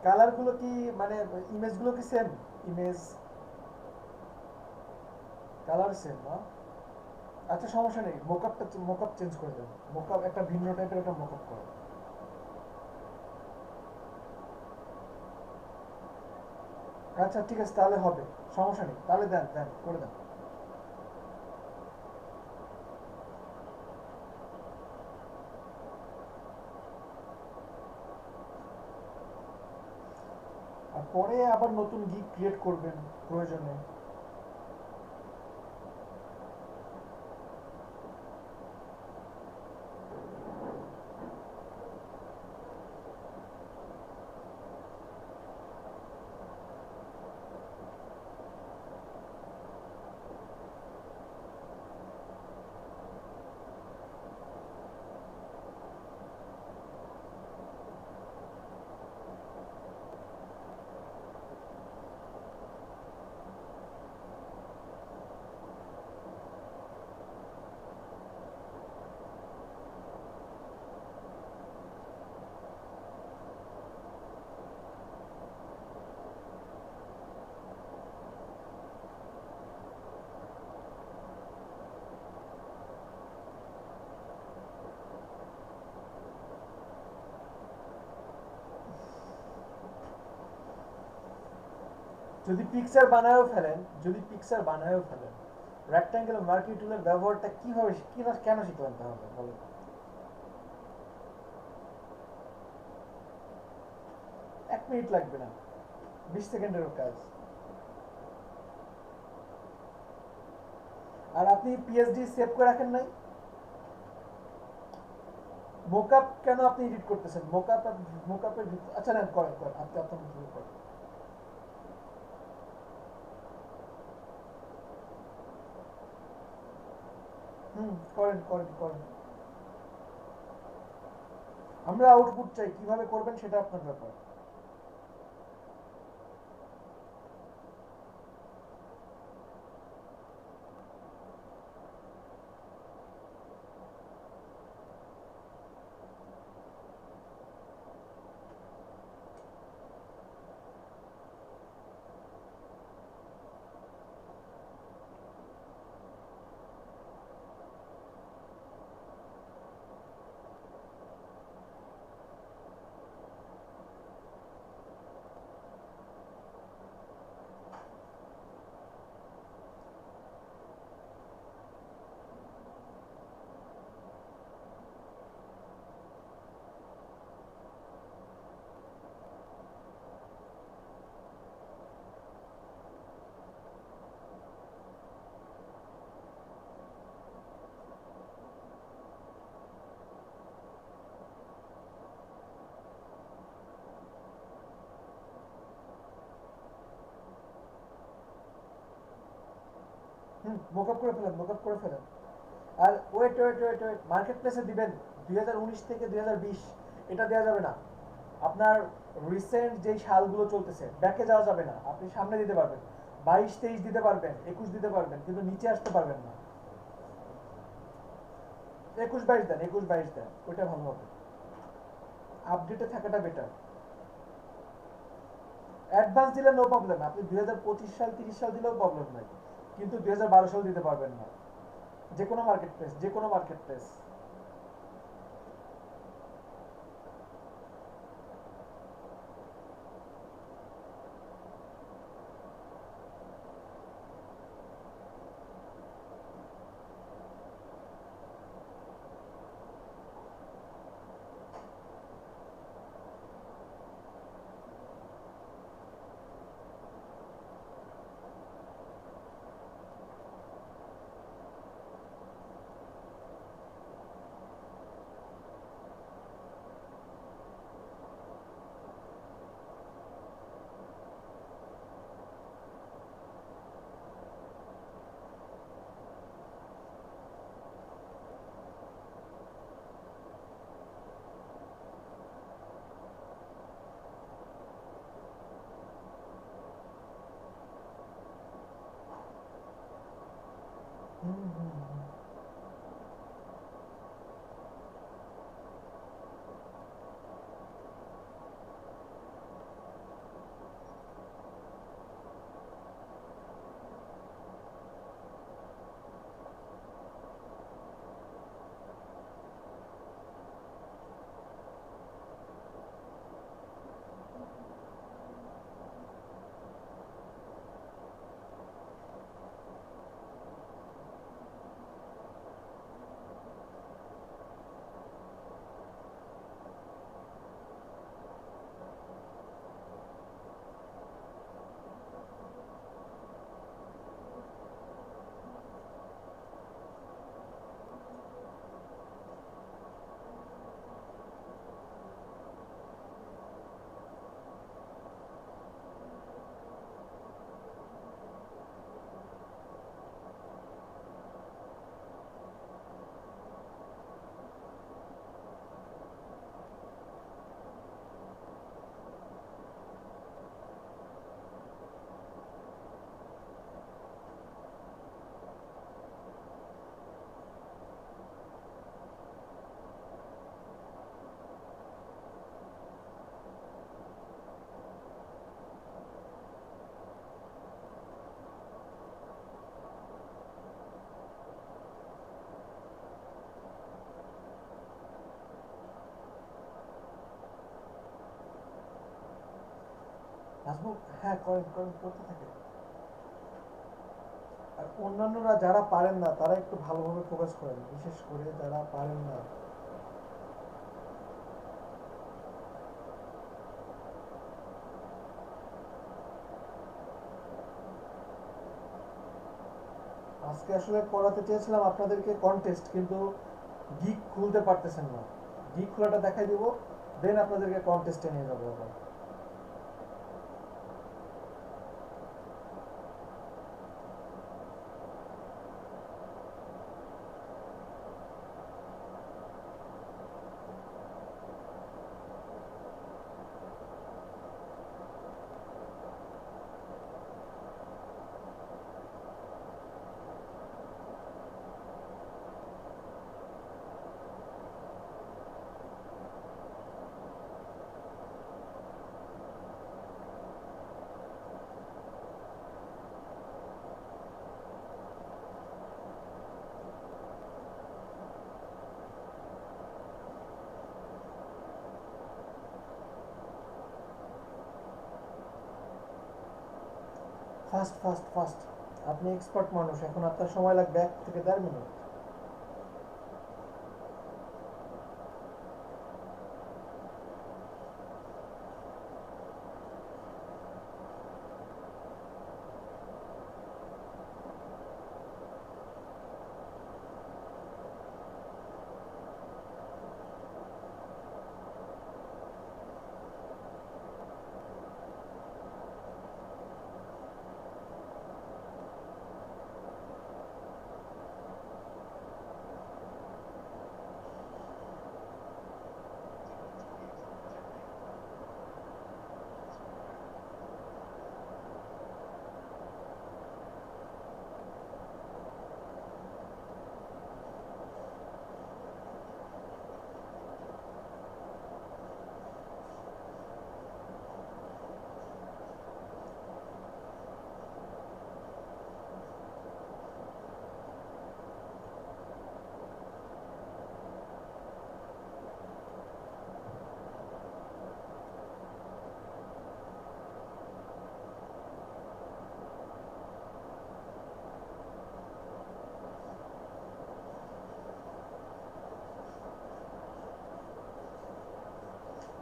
কালার গুলো কি মানে ইমেজ গুলো কি সেম? ইমেজ কালার সেম না? আচ্ছা সমস্যা নেই, মোকআপ চেঞ্জ করে দেন। মোকআপ একটা ভিন্ন টাইপের একটা মোকআপ করো। আচ্ছা ঠিক আছে তাহলে হবে, সমস্যা নেই, তাহলে দেন দেন করে দেন। আর পরে আবার নতুন গিগ ক্রিয়েট করবেন প্রয়োজনে। যদি পিকচার বানায়ও ফেলেন, রেক্ট্যাঙ্গুলার মার্কি টুলের ব্যবহারটা কিভাবে কেন শিখলেন তাহলে বলেন? 1 মিনিট লাগবে না, 20 সেকেন্ডেরও কাজ। আর আপনি পিএইচডি সেভ করে রাখেন নাই? মোকআপ কেন আপনি এডিট করতেছেন? মোকআপের আচ্ছা না করেন আপনি আপনার মতো করেন। করেন করেন করেন। আমরা আউটপুট চাই, কিভাবে করবেন সেটা আপনার ব্যাপার। মোকআপ করে ফেলেন, মোকআপ করে ফেলেন। আর wait wait wait wait, market প্লেসে দিবেন 2019 থেকে 2020 এটা দেওয়া যাবে না। আপনার রিসেন্ট যেই সালগুলো চলতেছে ব্যাকে যাওয়া যাবে না, আপনি সামনে দিতে পারবেন, 22-23 দিতে পারবেন, 21 দিতে পারবেন, কিন্তু নিচে আসতে পারবেন না। 21-22 দেন, 21-22 দেন, ওইটা ভালো হবে, আপডেটে থাকাটা বেটার। অ্যাডভান্স দিলে নো প্রবলেম, আপনি 2025 সাল 30 সাল দিলেও প্রবলেম নাই, কিন্তু 2012 সাল দিতে পারবেন না। যে কোনো মার্কেট প্লেস, যে কোনো মার্কেট প্লেস। নাজমুল, হ্যাঁ করেন করেন, করতে থাকে। আর অন্যান্যরা যারা পারেন না তারা একটু ভালোভাবে ফোকাস করেন, বিশেষ করে যারা পারেন না। আজকে আসলে করাতে চেয়েছিলাম আপনাদেরকে কন্টেস্ট, কিন্তু গিক খুলতে পারতেছেন না। গিক খোলাটা দেখাই দিব, দেন আপনাদেরকে কন্টেস্টে নিয়ে যাবো আবার। ফাস্ট ফাস্ট ফাস্ট, আপনি এক্সপার্ট মানুষ, এখন আপনার সময় লাগবে 1 থেকে 1.5 মিনিট।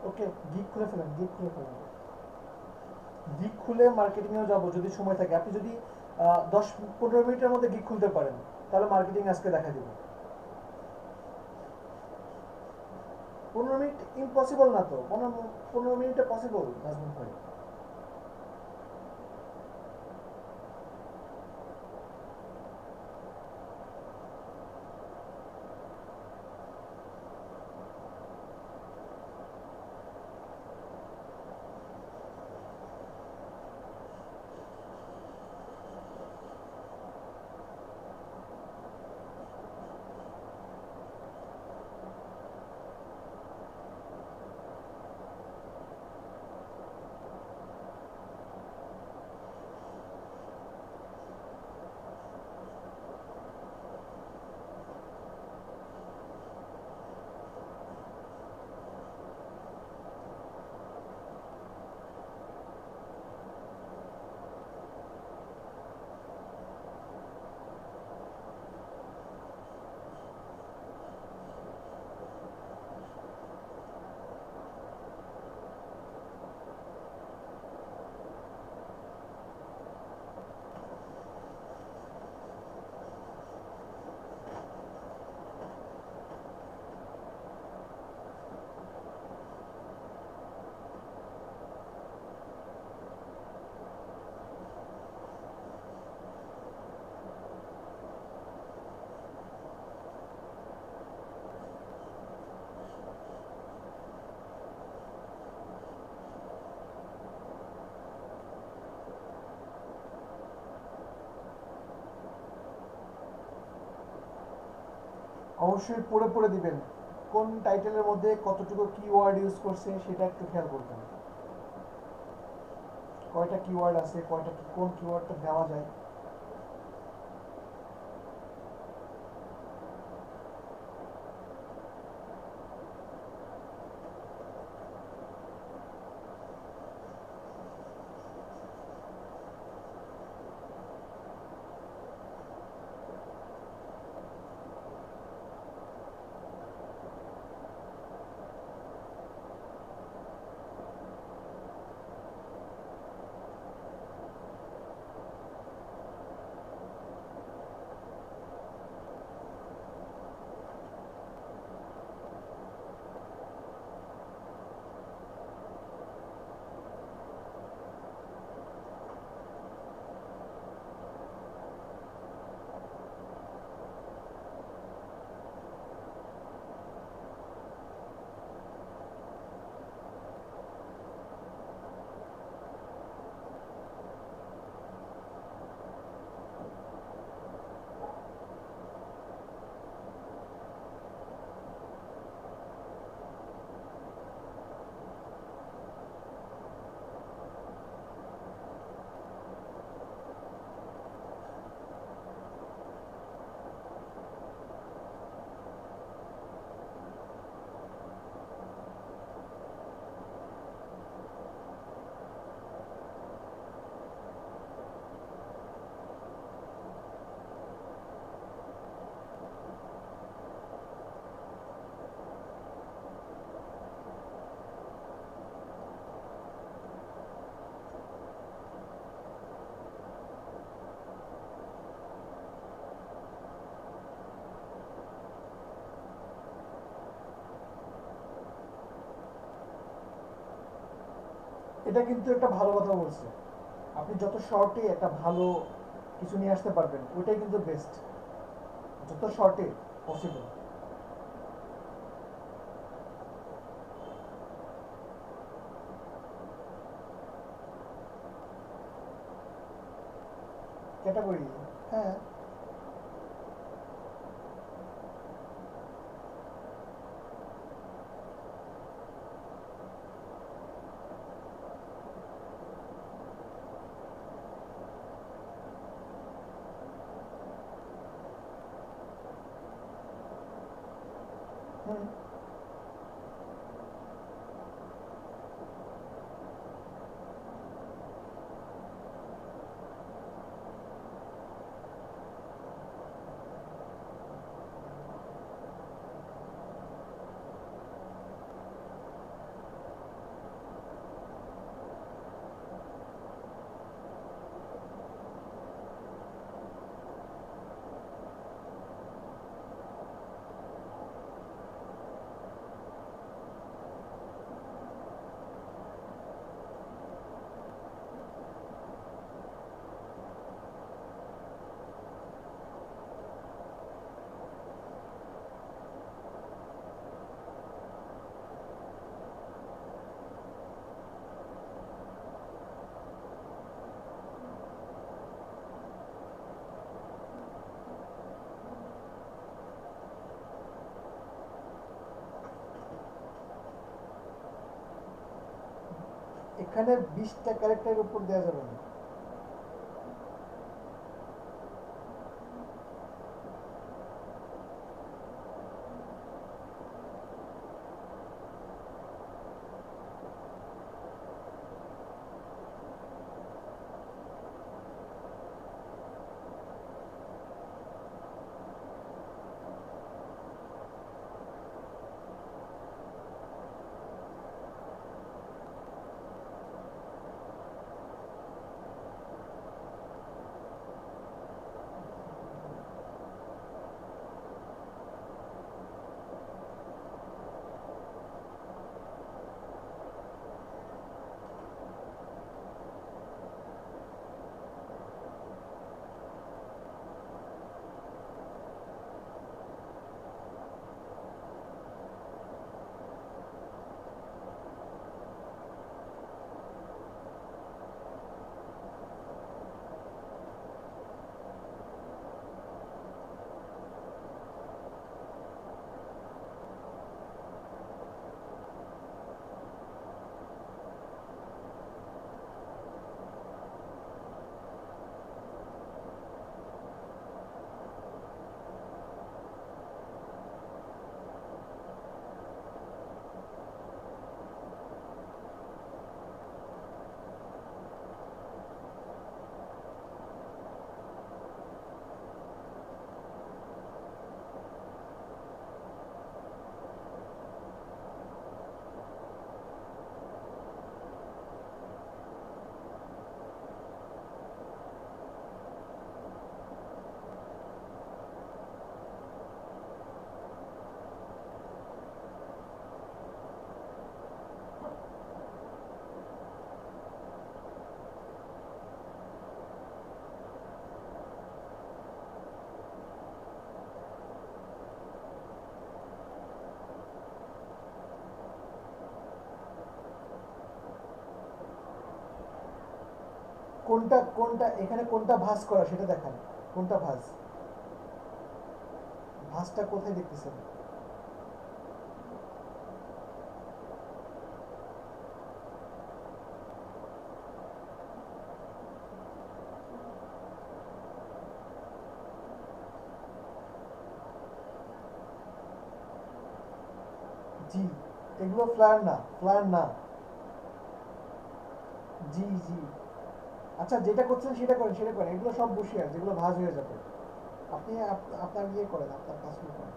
ওকে, গিগ খুলে ফেলেন, গিগ খুলে ফেলেন। গিগ খুলে মার্কেটিংয়েও যাব যদি সময় থাকে। আপনি যদি 10-15 মিনিটের মধ্যে গিগ খুলতে পারেন তাহলে মার্কেটিং আজকে দেখা দিব। 15 মিনিট ইম্পসিবল না তো, 15 মিনিটে পসিবল নাজমুল ভাই। অবশ্যই পড়ে পড়ে দিবেন, কোন টাইটেলের মধ্যে কতটুকু কিওয়ার্ড ইউজ করছে সেটা একটু খেয়াল করবেন। কয়টা কিওয়ার্ড আছে, কয়টা কোন কিওয়ার্ডটা দেওয়া যায়। এটা কিন্তু একটা ভালো কথা বলছে, আপনি যত শর্টে একটা ভালো কিছু নিয়ে আসতে পারবেন ওইটাই কিন্তু বেস্ট, যত শর্টে পসিবল। ক্যাটাগরি, হ্যাঁ এখানে 20টা ক্যারেক্টারের উপর দেওয়া যাবে না। কোনটা কোনটা এখানে কোনটা ভাঁজ করা সেটা দেখান, কোনটা ভাঁজ, ভাঁজটা কোথায় দেখতেছেন? জি, এগুলো ফ্লায়ার না, ফ্লায়ার না। জি জি, আচ্ছা যেটা করছেন সেটা করেন, সেটা করেন, এগুলো সব বসিয়ার যেগুলো ভাঁজ হয়ে যাবে। আপনি আপনার ইয়ে করেন, আপনার কাজগুলো করেন।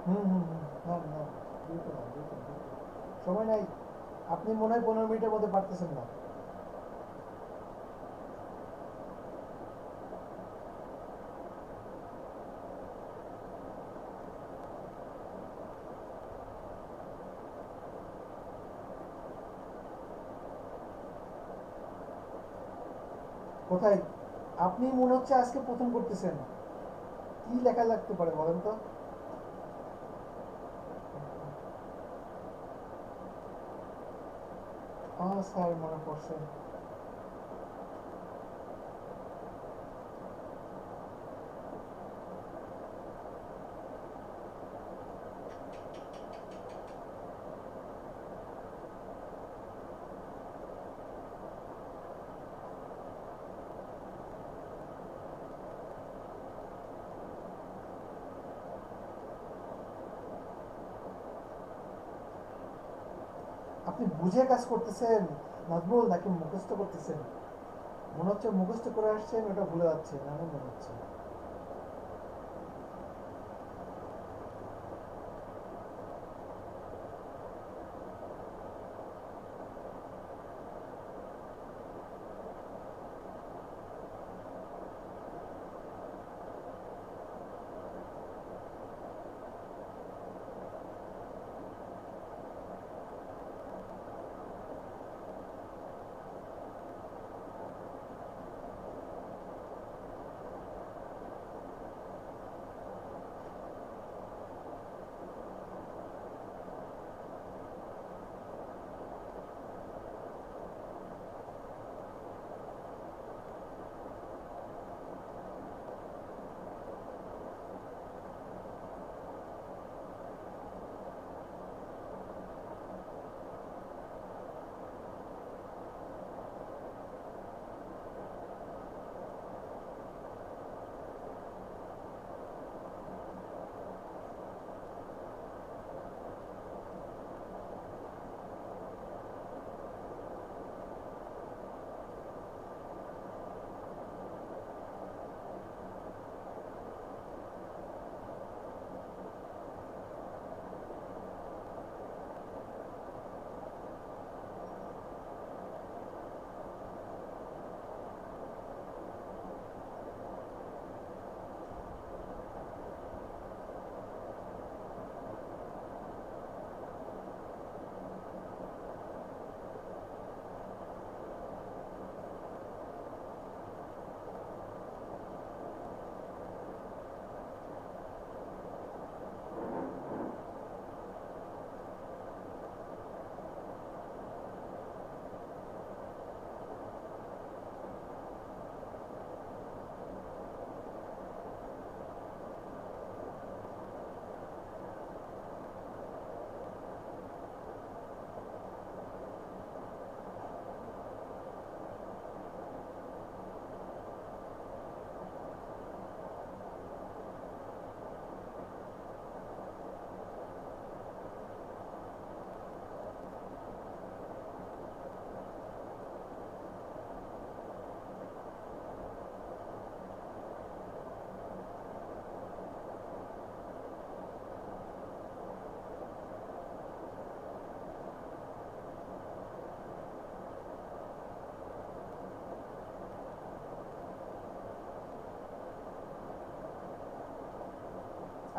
হুম হুম হুম, না না, দ্রুত না, দ্রুত দ্রুত, সময় নাই। আপনি মনে হয় 15 মিনিটের মধ্যে পারতেছেন না। কোথায়? আপনি মনে হচ্ছে আজকে প্রথম করতেছেন। কি লেখা লাগতে পারে বলেন তো? স্যার মনে পড়ছে। আপনি বুঝে কাজ করতেছেন নাজমুল, নাকি মুখস্থ করতেছেন? মনে হচ্ছে মুখস্থ করে আসছেন, ওটা ভুলে যাচ্ছে এমন মনে হচ্ছে।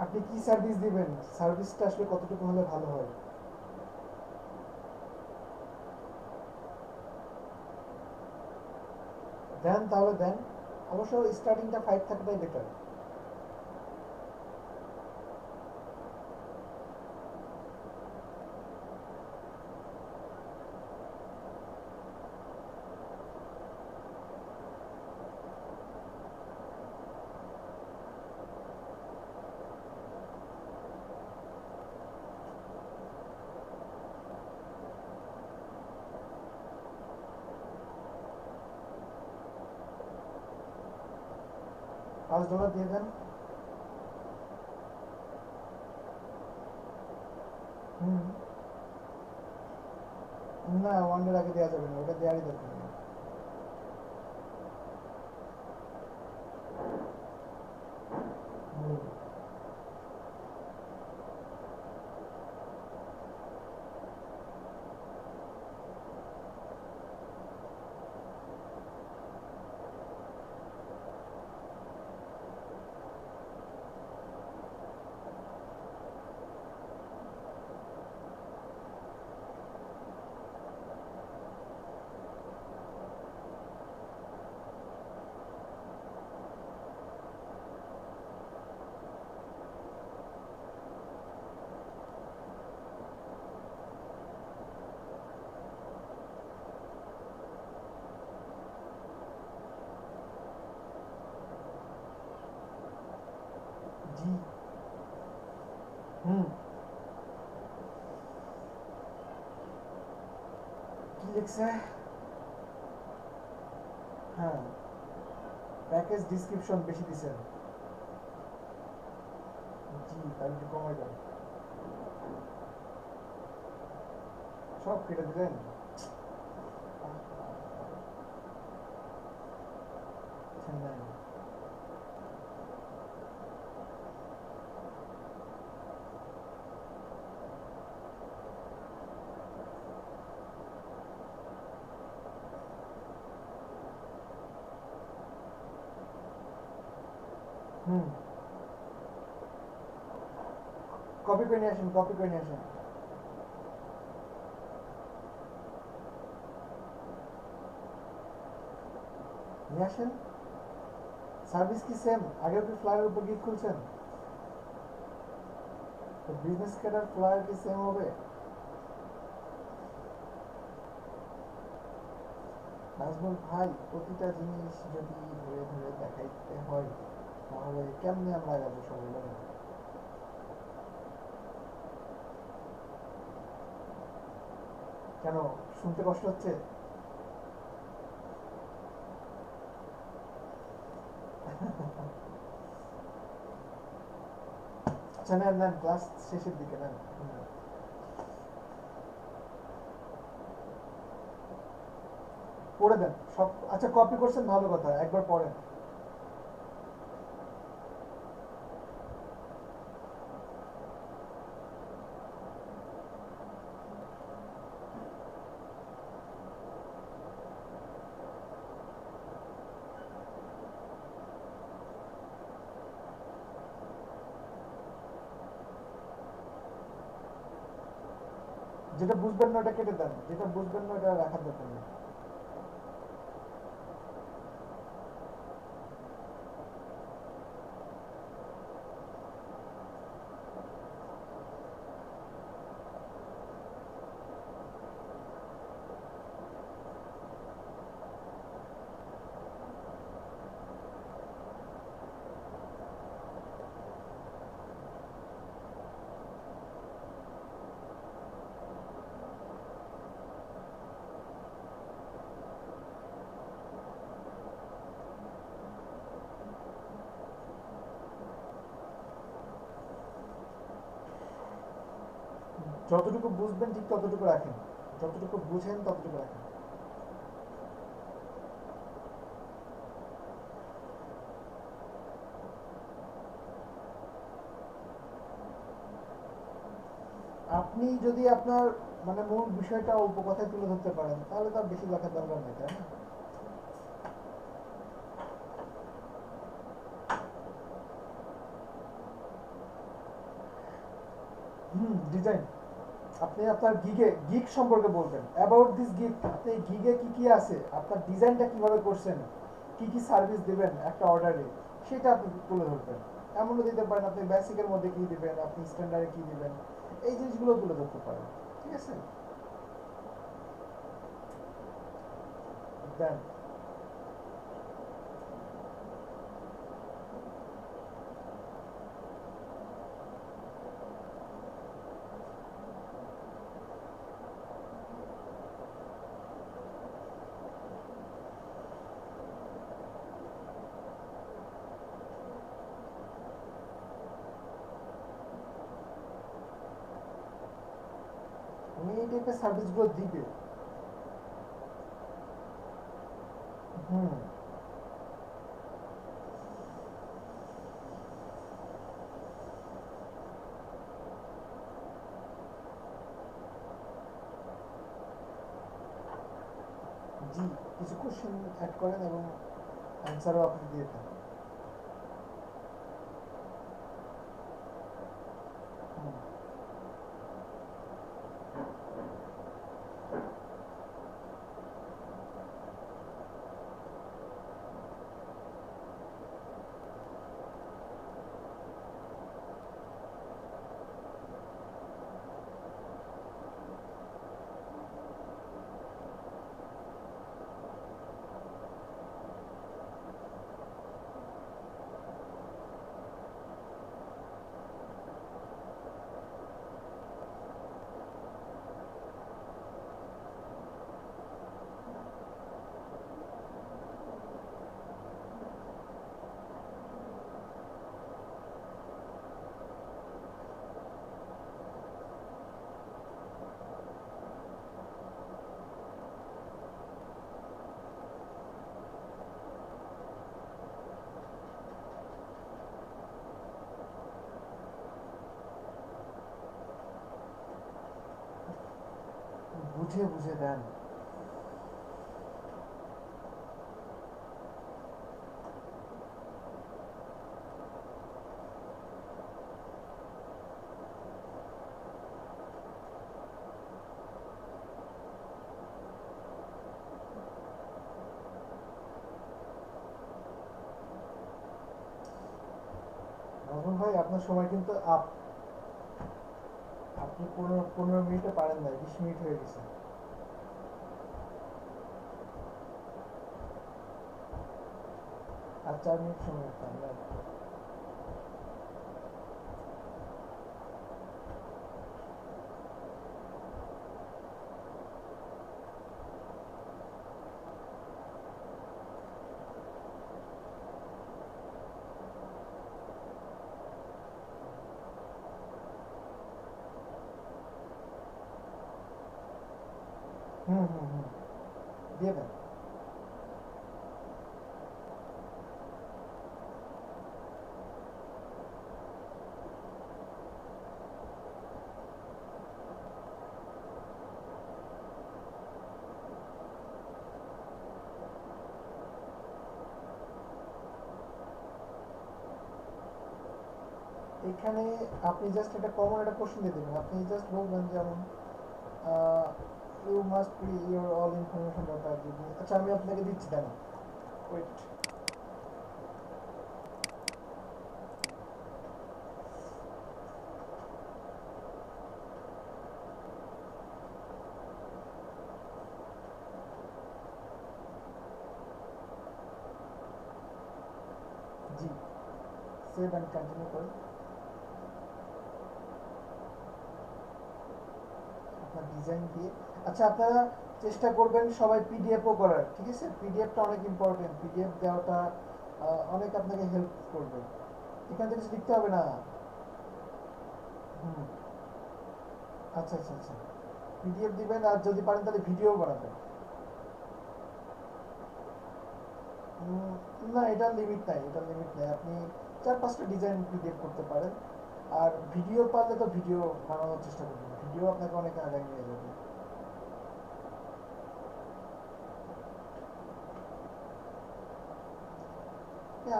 আপনি কি সার্ভিস দিবেন, সার্ভিসটা আসলে কতটুকু হলে ভালো হয়? দেন তাহলে দেন, অবশ্য স্টার্টিংটা 5 থাকাটাই বেটার। $5 দিয়ে দেন। না, 1 ডের আগে দেওয়া যাবে না, ওটা দেওয়ারই দরকার নেই। জি কি লিখছে? হ্যাঁ, প্যাকেজ ডিসক্রিপশন বেশি দিছেন। জি, তাহলে একটু কমাই দেন। সব কেটে দিলেন। কপি করে নিয়ে আসেন, কপি করে নিয়ে আসেন। নিয়ে আসেন। সার্ভিস কি সেম? আগেও কি ফ্লায়ারের উপর গিট খুলছেন? তো বিজনেস কার্ড আর ফ্লায়ার কি সেম হবে? নাজমুল ভাই, প্রতিটা জিনিস যদি ধরে ধরে দেখাইতে হয় তাহলে কেমনে আমরা যাবো সবাই বলেন? কেন, শুনতে কষ্ট হচ্ছে? আচ্ছা নেন নেন, ক্লাস শেষের দিকে নেন। পড়ে দেন সব। আচ্ছা, কপি করছেন ভালো কথা, একবার পড়েন। যেটা বুঝবেন না ওটা কেটে দেন, যেটা বুঝবেন না ওটা রাখার দরকার নেই। যতটুকু বুঝবেন ঠিক ততটুকু রাখেন, যতটুকু বুঝেন ততটুকু রাখেন। আপনি যদি আপনার মানে মূল বিষয়টা অল্প কথায় তুলে ধরতে পারেন তাহলে তার বেশি লেখার দরকার নেই, তাই না? ডিজাইন আপনি আপনার গিগ সম্পর্কে বলবেন অ্যাবাউট দিস গিগ, আপনি গিগে কি কি আছে, আপনার ডিজাইনটা কিভাবে করছেন, কি কি সার্ভিস দিবেন একটা অর্ডারে, সেটা আপনি তুলে ধরবেন। এমনও দিতে পারেন আপনি বেসিকের মধ্যে কি দিবেন, আপনি স্ট্যান্ডার্ডে কি দিবেন, এই জিনিসগুলো তুলে ধরতে পারেন। ঠিক আছে, দেন উনি এই টাইপের সার্ভিসগুলো দিবে। জি, কিছু কোশ্চেন অ্যাড করেন এবং অ্যান্সারও আপনি দিয়ে দেন। বুঝে বুঝে দেন। রহমান ভাই আপনার সময় কিন্তু আপনি 15 মিনিটে পারেন না, 20 মিনিট হয়ে গেছে। আর 4 মিনিট সময় পান না। দিয়ে দেন। এখানে আপনি জাস্ট একটা কমন একটা কোশ্চেন দিয়ে দেবেন। আপনি জাস্ট বলবেন যেমন you must be your all information data. আচ্ছা আমি আপনাকে দিচ্ছি, দেন ওয়েট। জি, সেভ এন্ড কন্টিনিউ করুন। আপনার ডিজাইন দিয়ে, আচ্ছা আপনারা চেষ্টা করবেন সবাই পিডিএফও করার। ঠিক আছে, পিডিএফটা অনেক ইম্পর্টেন্ট, পিডিএফ দেওয়াটা অনেক আপনাকে হেল্প করবে। এখান থেকে কিছু লিখতে হবে না। আচ্ছা আচ্ছা আচ্ছা, পিডিএফ দিবেন, আর যদি পারেন তাহলে ভিডিও বানাবেন। না, এটা লিমিট নাই, এটা লিমিট নাই। আপনি 4-5টা ডিজাইন পিডিএফ করতে পারেন। আর ভিডিও পারলে তো ভিডিও বানানোর চেষ্টা করবেন, ভিডিও আপনাকে অনেক আগায় নিয়ে যাবে।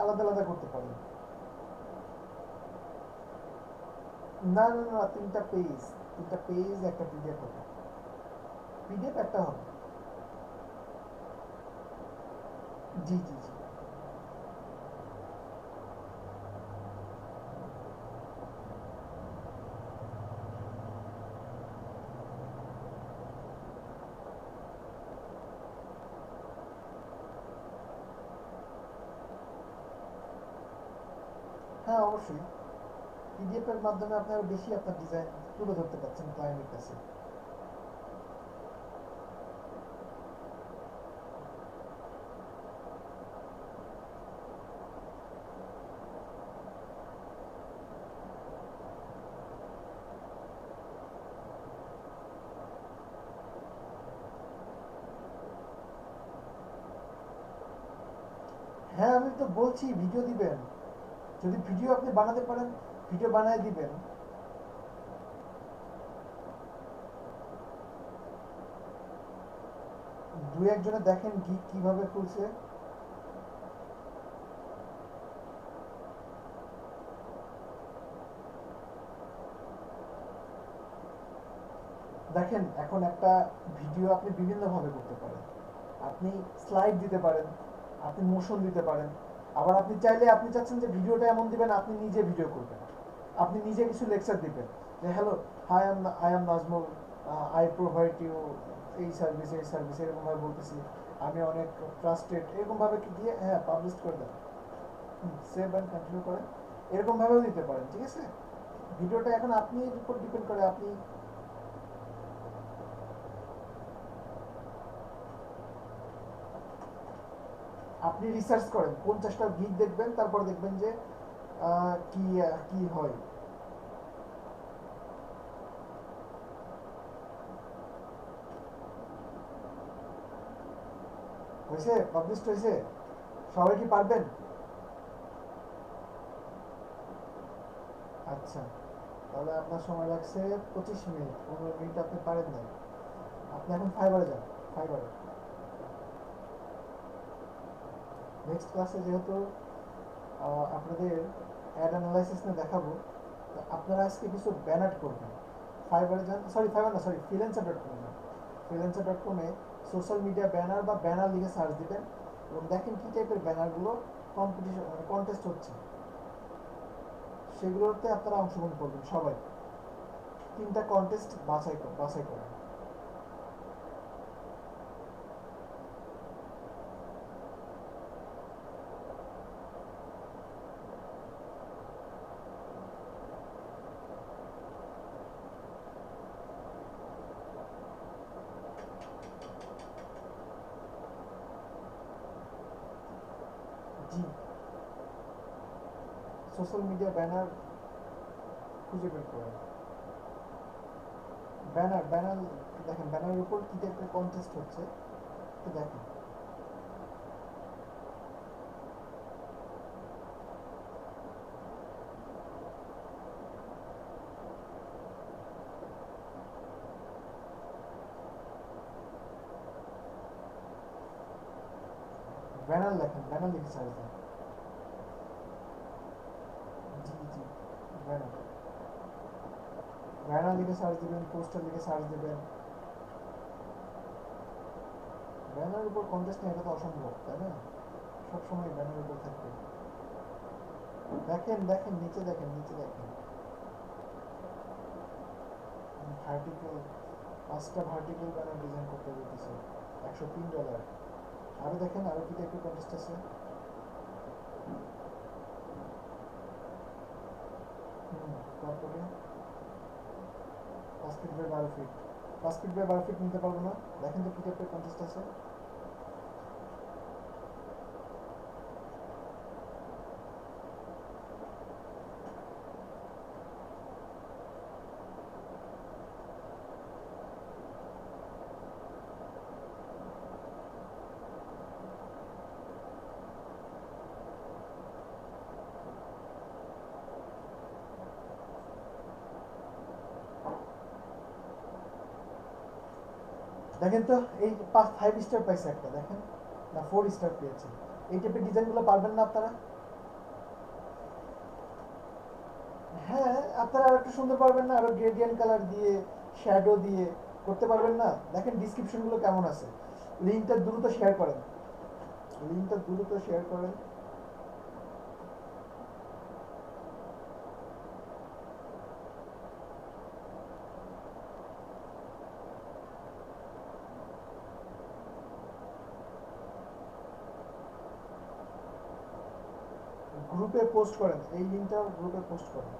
আলাদা আলাদা করতে পারেন। না না না, তিনটা পেজ একটা পিডিএফ হবে, পিডিএফ একটা হবে। জি জি জি। হ্যাঁ অবশ্যই, পিডিএফ এর মাধ্যমে আপনারা বেশি আপনার ডিজাইন তুলে ধরতে পারছেন ক্লায়েন্টের কাছে। হ্যাঁ আমি তো বলছি ভিডিও দিবেন, যদি ভিডিও আপনি বানাতে পারেন ভিডিও বানায় দিবেন। দুই একজনে দেখেন কি কিভাবে খুলছে। দেখেন এখন একটা ভিডিও আপনি বিভিন্ন ভাবে করতে পারেন, আপনি স্লাইড দিতে পারেন, আপনি মোশন দিতে পারেন, আবার আপনি চাইলে আপনি চাচ্ছেন যে ভিডিওটা এমন দিবেন আপনি নিজে ভিডিও করবেন, আপনি নিজে কিছু লেকচার দিবেন যে hello I am Nazmul, I provide you এই সার্ভিস এরকম ভাবে বলতেছি, আমি অনেক ট্রাস্টেড, এরকম ভাবে কি দিয়ে হ্যাঁ পাবলিশ করে দেন, সেভ এন্ড কন্টিনিউ করেন, এরকম ভাবেও দিতে পারেন। ঠিক আছে, ভিডিওটা এখন আপনার উপর ডিপেন্ড করে, আপনি রিসার্চ করেন 50টা গিগ দেখবেন, তারপর দেখবেন যে কি কি হয়। হয়েছে, পাবলিশ হয়েছে, সবাই কি পারবেন? আচ্ছা, তাহলে আপনার সময় লাগছে 25 মিনিট, 15 মিনিট আপনি পারেন না, আপনি এখন ফাইবারে যান। ফাইবারে নেক্সট ক্লাসে যেহেতু আপনাদের অ্যাড অ্যানালাইসিস নিয়ে দেখাবো, তো আপনারা আজকে কিছু ব্যানার করবেন। ফাইবারে যান, ফ্রিল্যান্সার.com যান, ফ্রিল্যান্সার.com-এ সোশ্যাল মিডিয়া ব্যানার বা ব্যানার লিখে সার্চ দিবেন এবং দেখেন কি টাইপের ব্যানারগুলো কম্পিটিশন কন্টেস্ট হচ্ছে, সেগুলোতে আপনারা অংশগ্রহণ করবেন সবাই। 3টা কন্টেস্ট বাছাই করেন। জি, সোশ্যাল মিডিয়া ব্যানার খুঁজে বের করেন। ব্যানার দেখেন, ব্যানারের উপর কি টাইপের কন্টেস্ট হচ্ছে তো দেখেন। ব্যানার লেখেন, ব্যানার লিখে সার্চ দেন। জি জি, ব্যানার লিখে সার্চ দিবেন, পোস্টার লিখে সার্চ দিবেন। ব্যানার উপর কন্টেস্ট নেই, এটা তো অসম্ভব, তাই না? সবসময় ব্যানার উপর থাকবে। দেখেন নিচে দেখেন ভার্টিক্যাল, 5টা ভার্টিক্যাল ব্যানার ডিজাইন করতে দিতেছে, $103। আরো দেখেন, আরো কি টাইপের কন্টেস্ট আছে। তারপরে 5 feet by 12 feet, 5 feet by 12 feet নিতে পারবো না। দেখেন তো কি টাইপের কন্টেস্ট আছে। দেখেন তো এই 5 স্টার পাইছে একটা, দেখেন না 4 স্টার পেয়েছে। এই টাইপের ডিজাইনগুলো পারবেন না আপনারা? হ্যাঁ, আপনারা আরেকটু সুন্দর পারবেন না? আরো গ্রেডিয়েন্ট কালার দিয়ে, শ্যাডো দিয়ে করতে পারবেন না? দেখেন ডেসক্রিপশন গুলো কেমন আছে। লিংকটা দ্রুত শেয়ার করেন, লিংকটা দ্রুত শেয়ার করেন। গ্রুপে পোস্ট করেন, এই লিংকটা গ্রুপে পোস্ট করেন।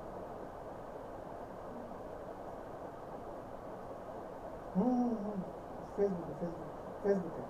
ফেসবুকে ফেসবুকে ফেসবুকে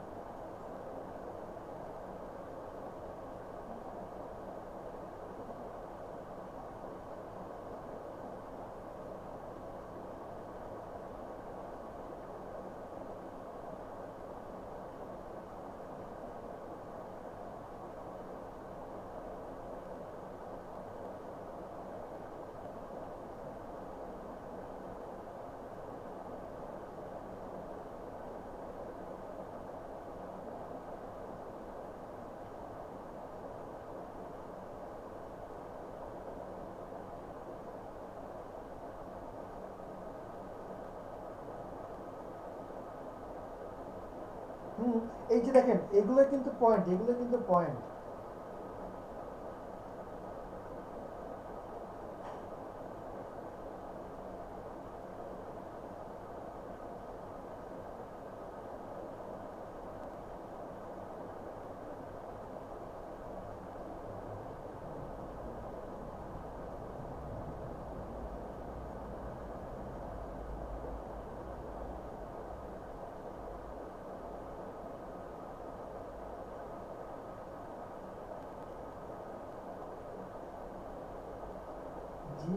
এই যে দেখেন, এগুলো কিন্তু পয়েন্ট, এগুলো কিন্তু পয়েন্ট। জি,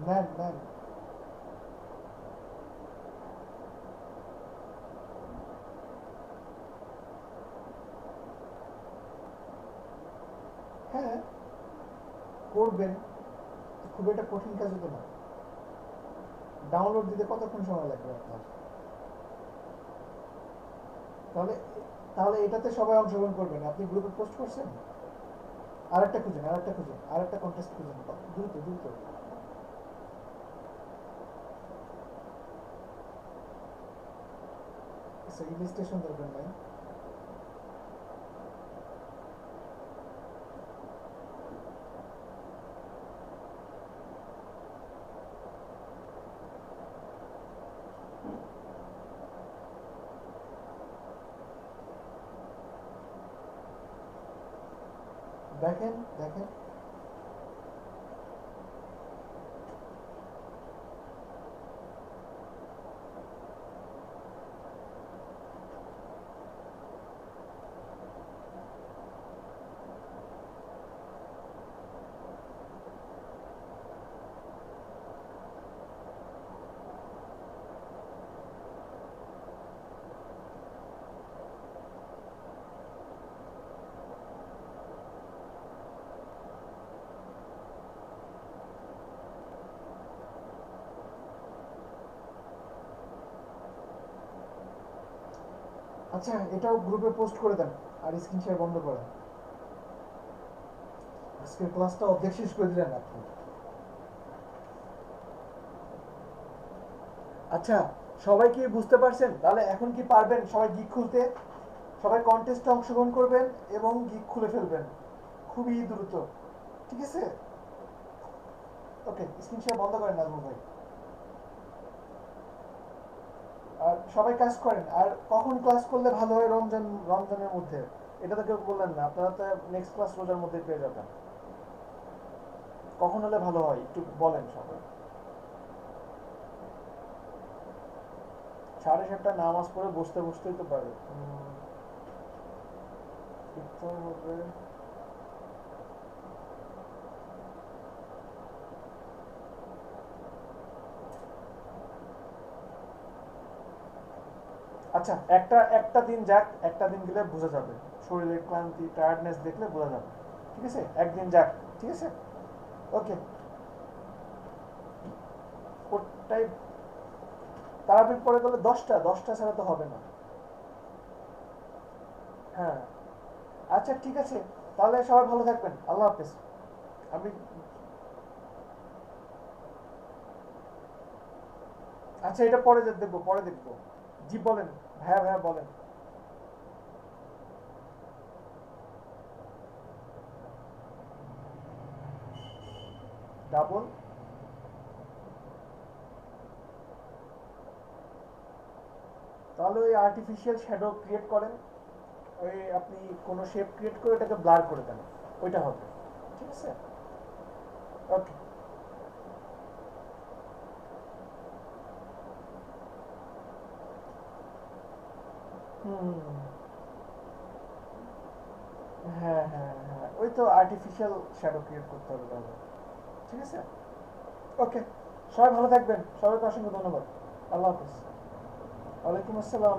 নেন নেন। হ্যাঁ, করবেন, খুব একটা কঠিন কাজ তো না। ডাউনলোড দিতে কতক্ষণ সময় লাগবে আপনার? তাহলে তাহলে এটাতে সবাই অংশগ্রহণ করবেন। আপনি গ্রুপে পোস্ট করছেন, আরেকটা খুঁজেন, আরেকটা খুঁজেন, আরেকটা কন্টেস্ট খুঁজেন, দ্রুত দ্রুত। ইলিস্ট্রেশন দরকার নাই। দেখেন দেখেন, আচ্ছা এটাও গ্রুপে পোস্ট করে দেন আর স্ক্রিন শেয়ার বন্ধ করেন। আজকের ক্লাসটা অর্ধেক শেষ করে দিলেন আপনি। আচ্ছা সবাই কি বুঝতে পারছেন? তাহলে এখন কি পারবেন সবাই গিগ খুলতে? সবাই কন্টেস্টে অংশগ্রহণ করবেন এবং গিগ খুলে ফেলবেন খুবই দ্রুত, ঠিক আছে? ওকে, স্ক্রিন শেয়ার বন্ধ করেন নাজমুল ভাই। আর সবাই কাজ করেন। আর কখন ক্লাস করলে ভালো হয়? রমজানের মধ্যে। এটা তো কেউ বললেন না, আপনারা তো নেক্সট ক্লাস রোজার মধ্যে পেয়ে যাবেন। কখন হলে ভালো হয় একটু বলেন সবাই। 7:30 নামাজ পড়ে বসতে বসতেই তো পারে। ইফতার হবে আচ্ছা একটা দিন যাক, একটা দিন গেলে বোঝা যাবে। শরীরের ক্লান্তি, টায়ার্ডনেস দেখলে বোঝা যাবে, ঠিক আছে? একদিন যাক, ঠিক আছে? ওকে, ওটাই তারাবির পরে গেলে 10টা ছাড়া তো হবে না। হ্যাঁ আচ্ছা ঠিক আছে, তাহলে সবাই ভালো থাকবেন, আল্লাহ হাফেজ। আমি আচ্ছা এটা পরে দেখবো, পরে দেখবো। জি বলেন ভাইয়া, ভাইয়া বলেন। ডাবল তাহলে ওই আর্টিফিশিয়াল শ্যাডো ক্রিয়েট করেন, ওই আপনি কোনো শেপ ক্রিয়েট করে ওটাকে ব্লার করে দেন, ওইটা হবে, ঠিক আছে? ওকে হ্যাঁ হ্যাঁ হ্যাঁ, ওই তো আর্টিফিশিয়াল শ্যাডো ক্রিয়েট করতে হবে তাহলে, ঠিক আছে? ওকে, সবাই ভালো থাকবেন, সবাইকে অসংখ্য ধন্যবাদ, আল্লাহ হাফিজ। ওয়ালাইকুম আসসালাম।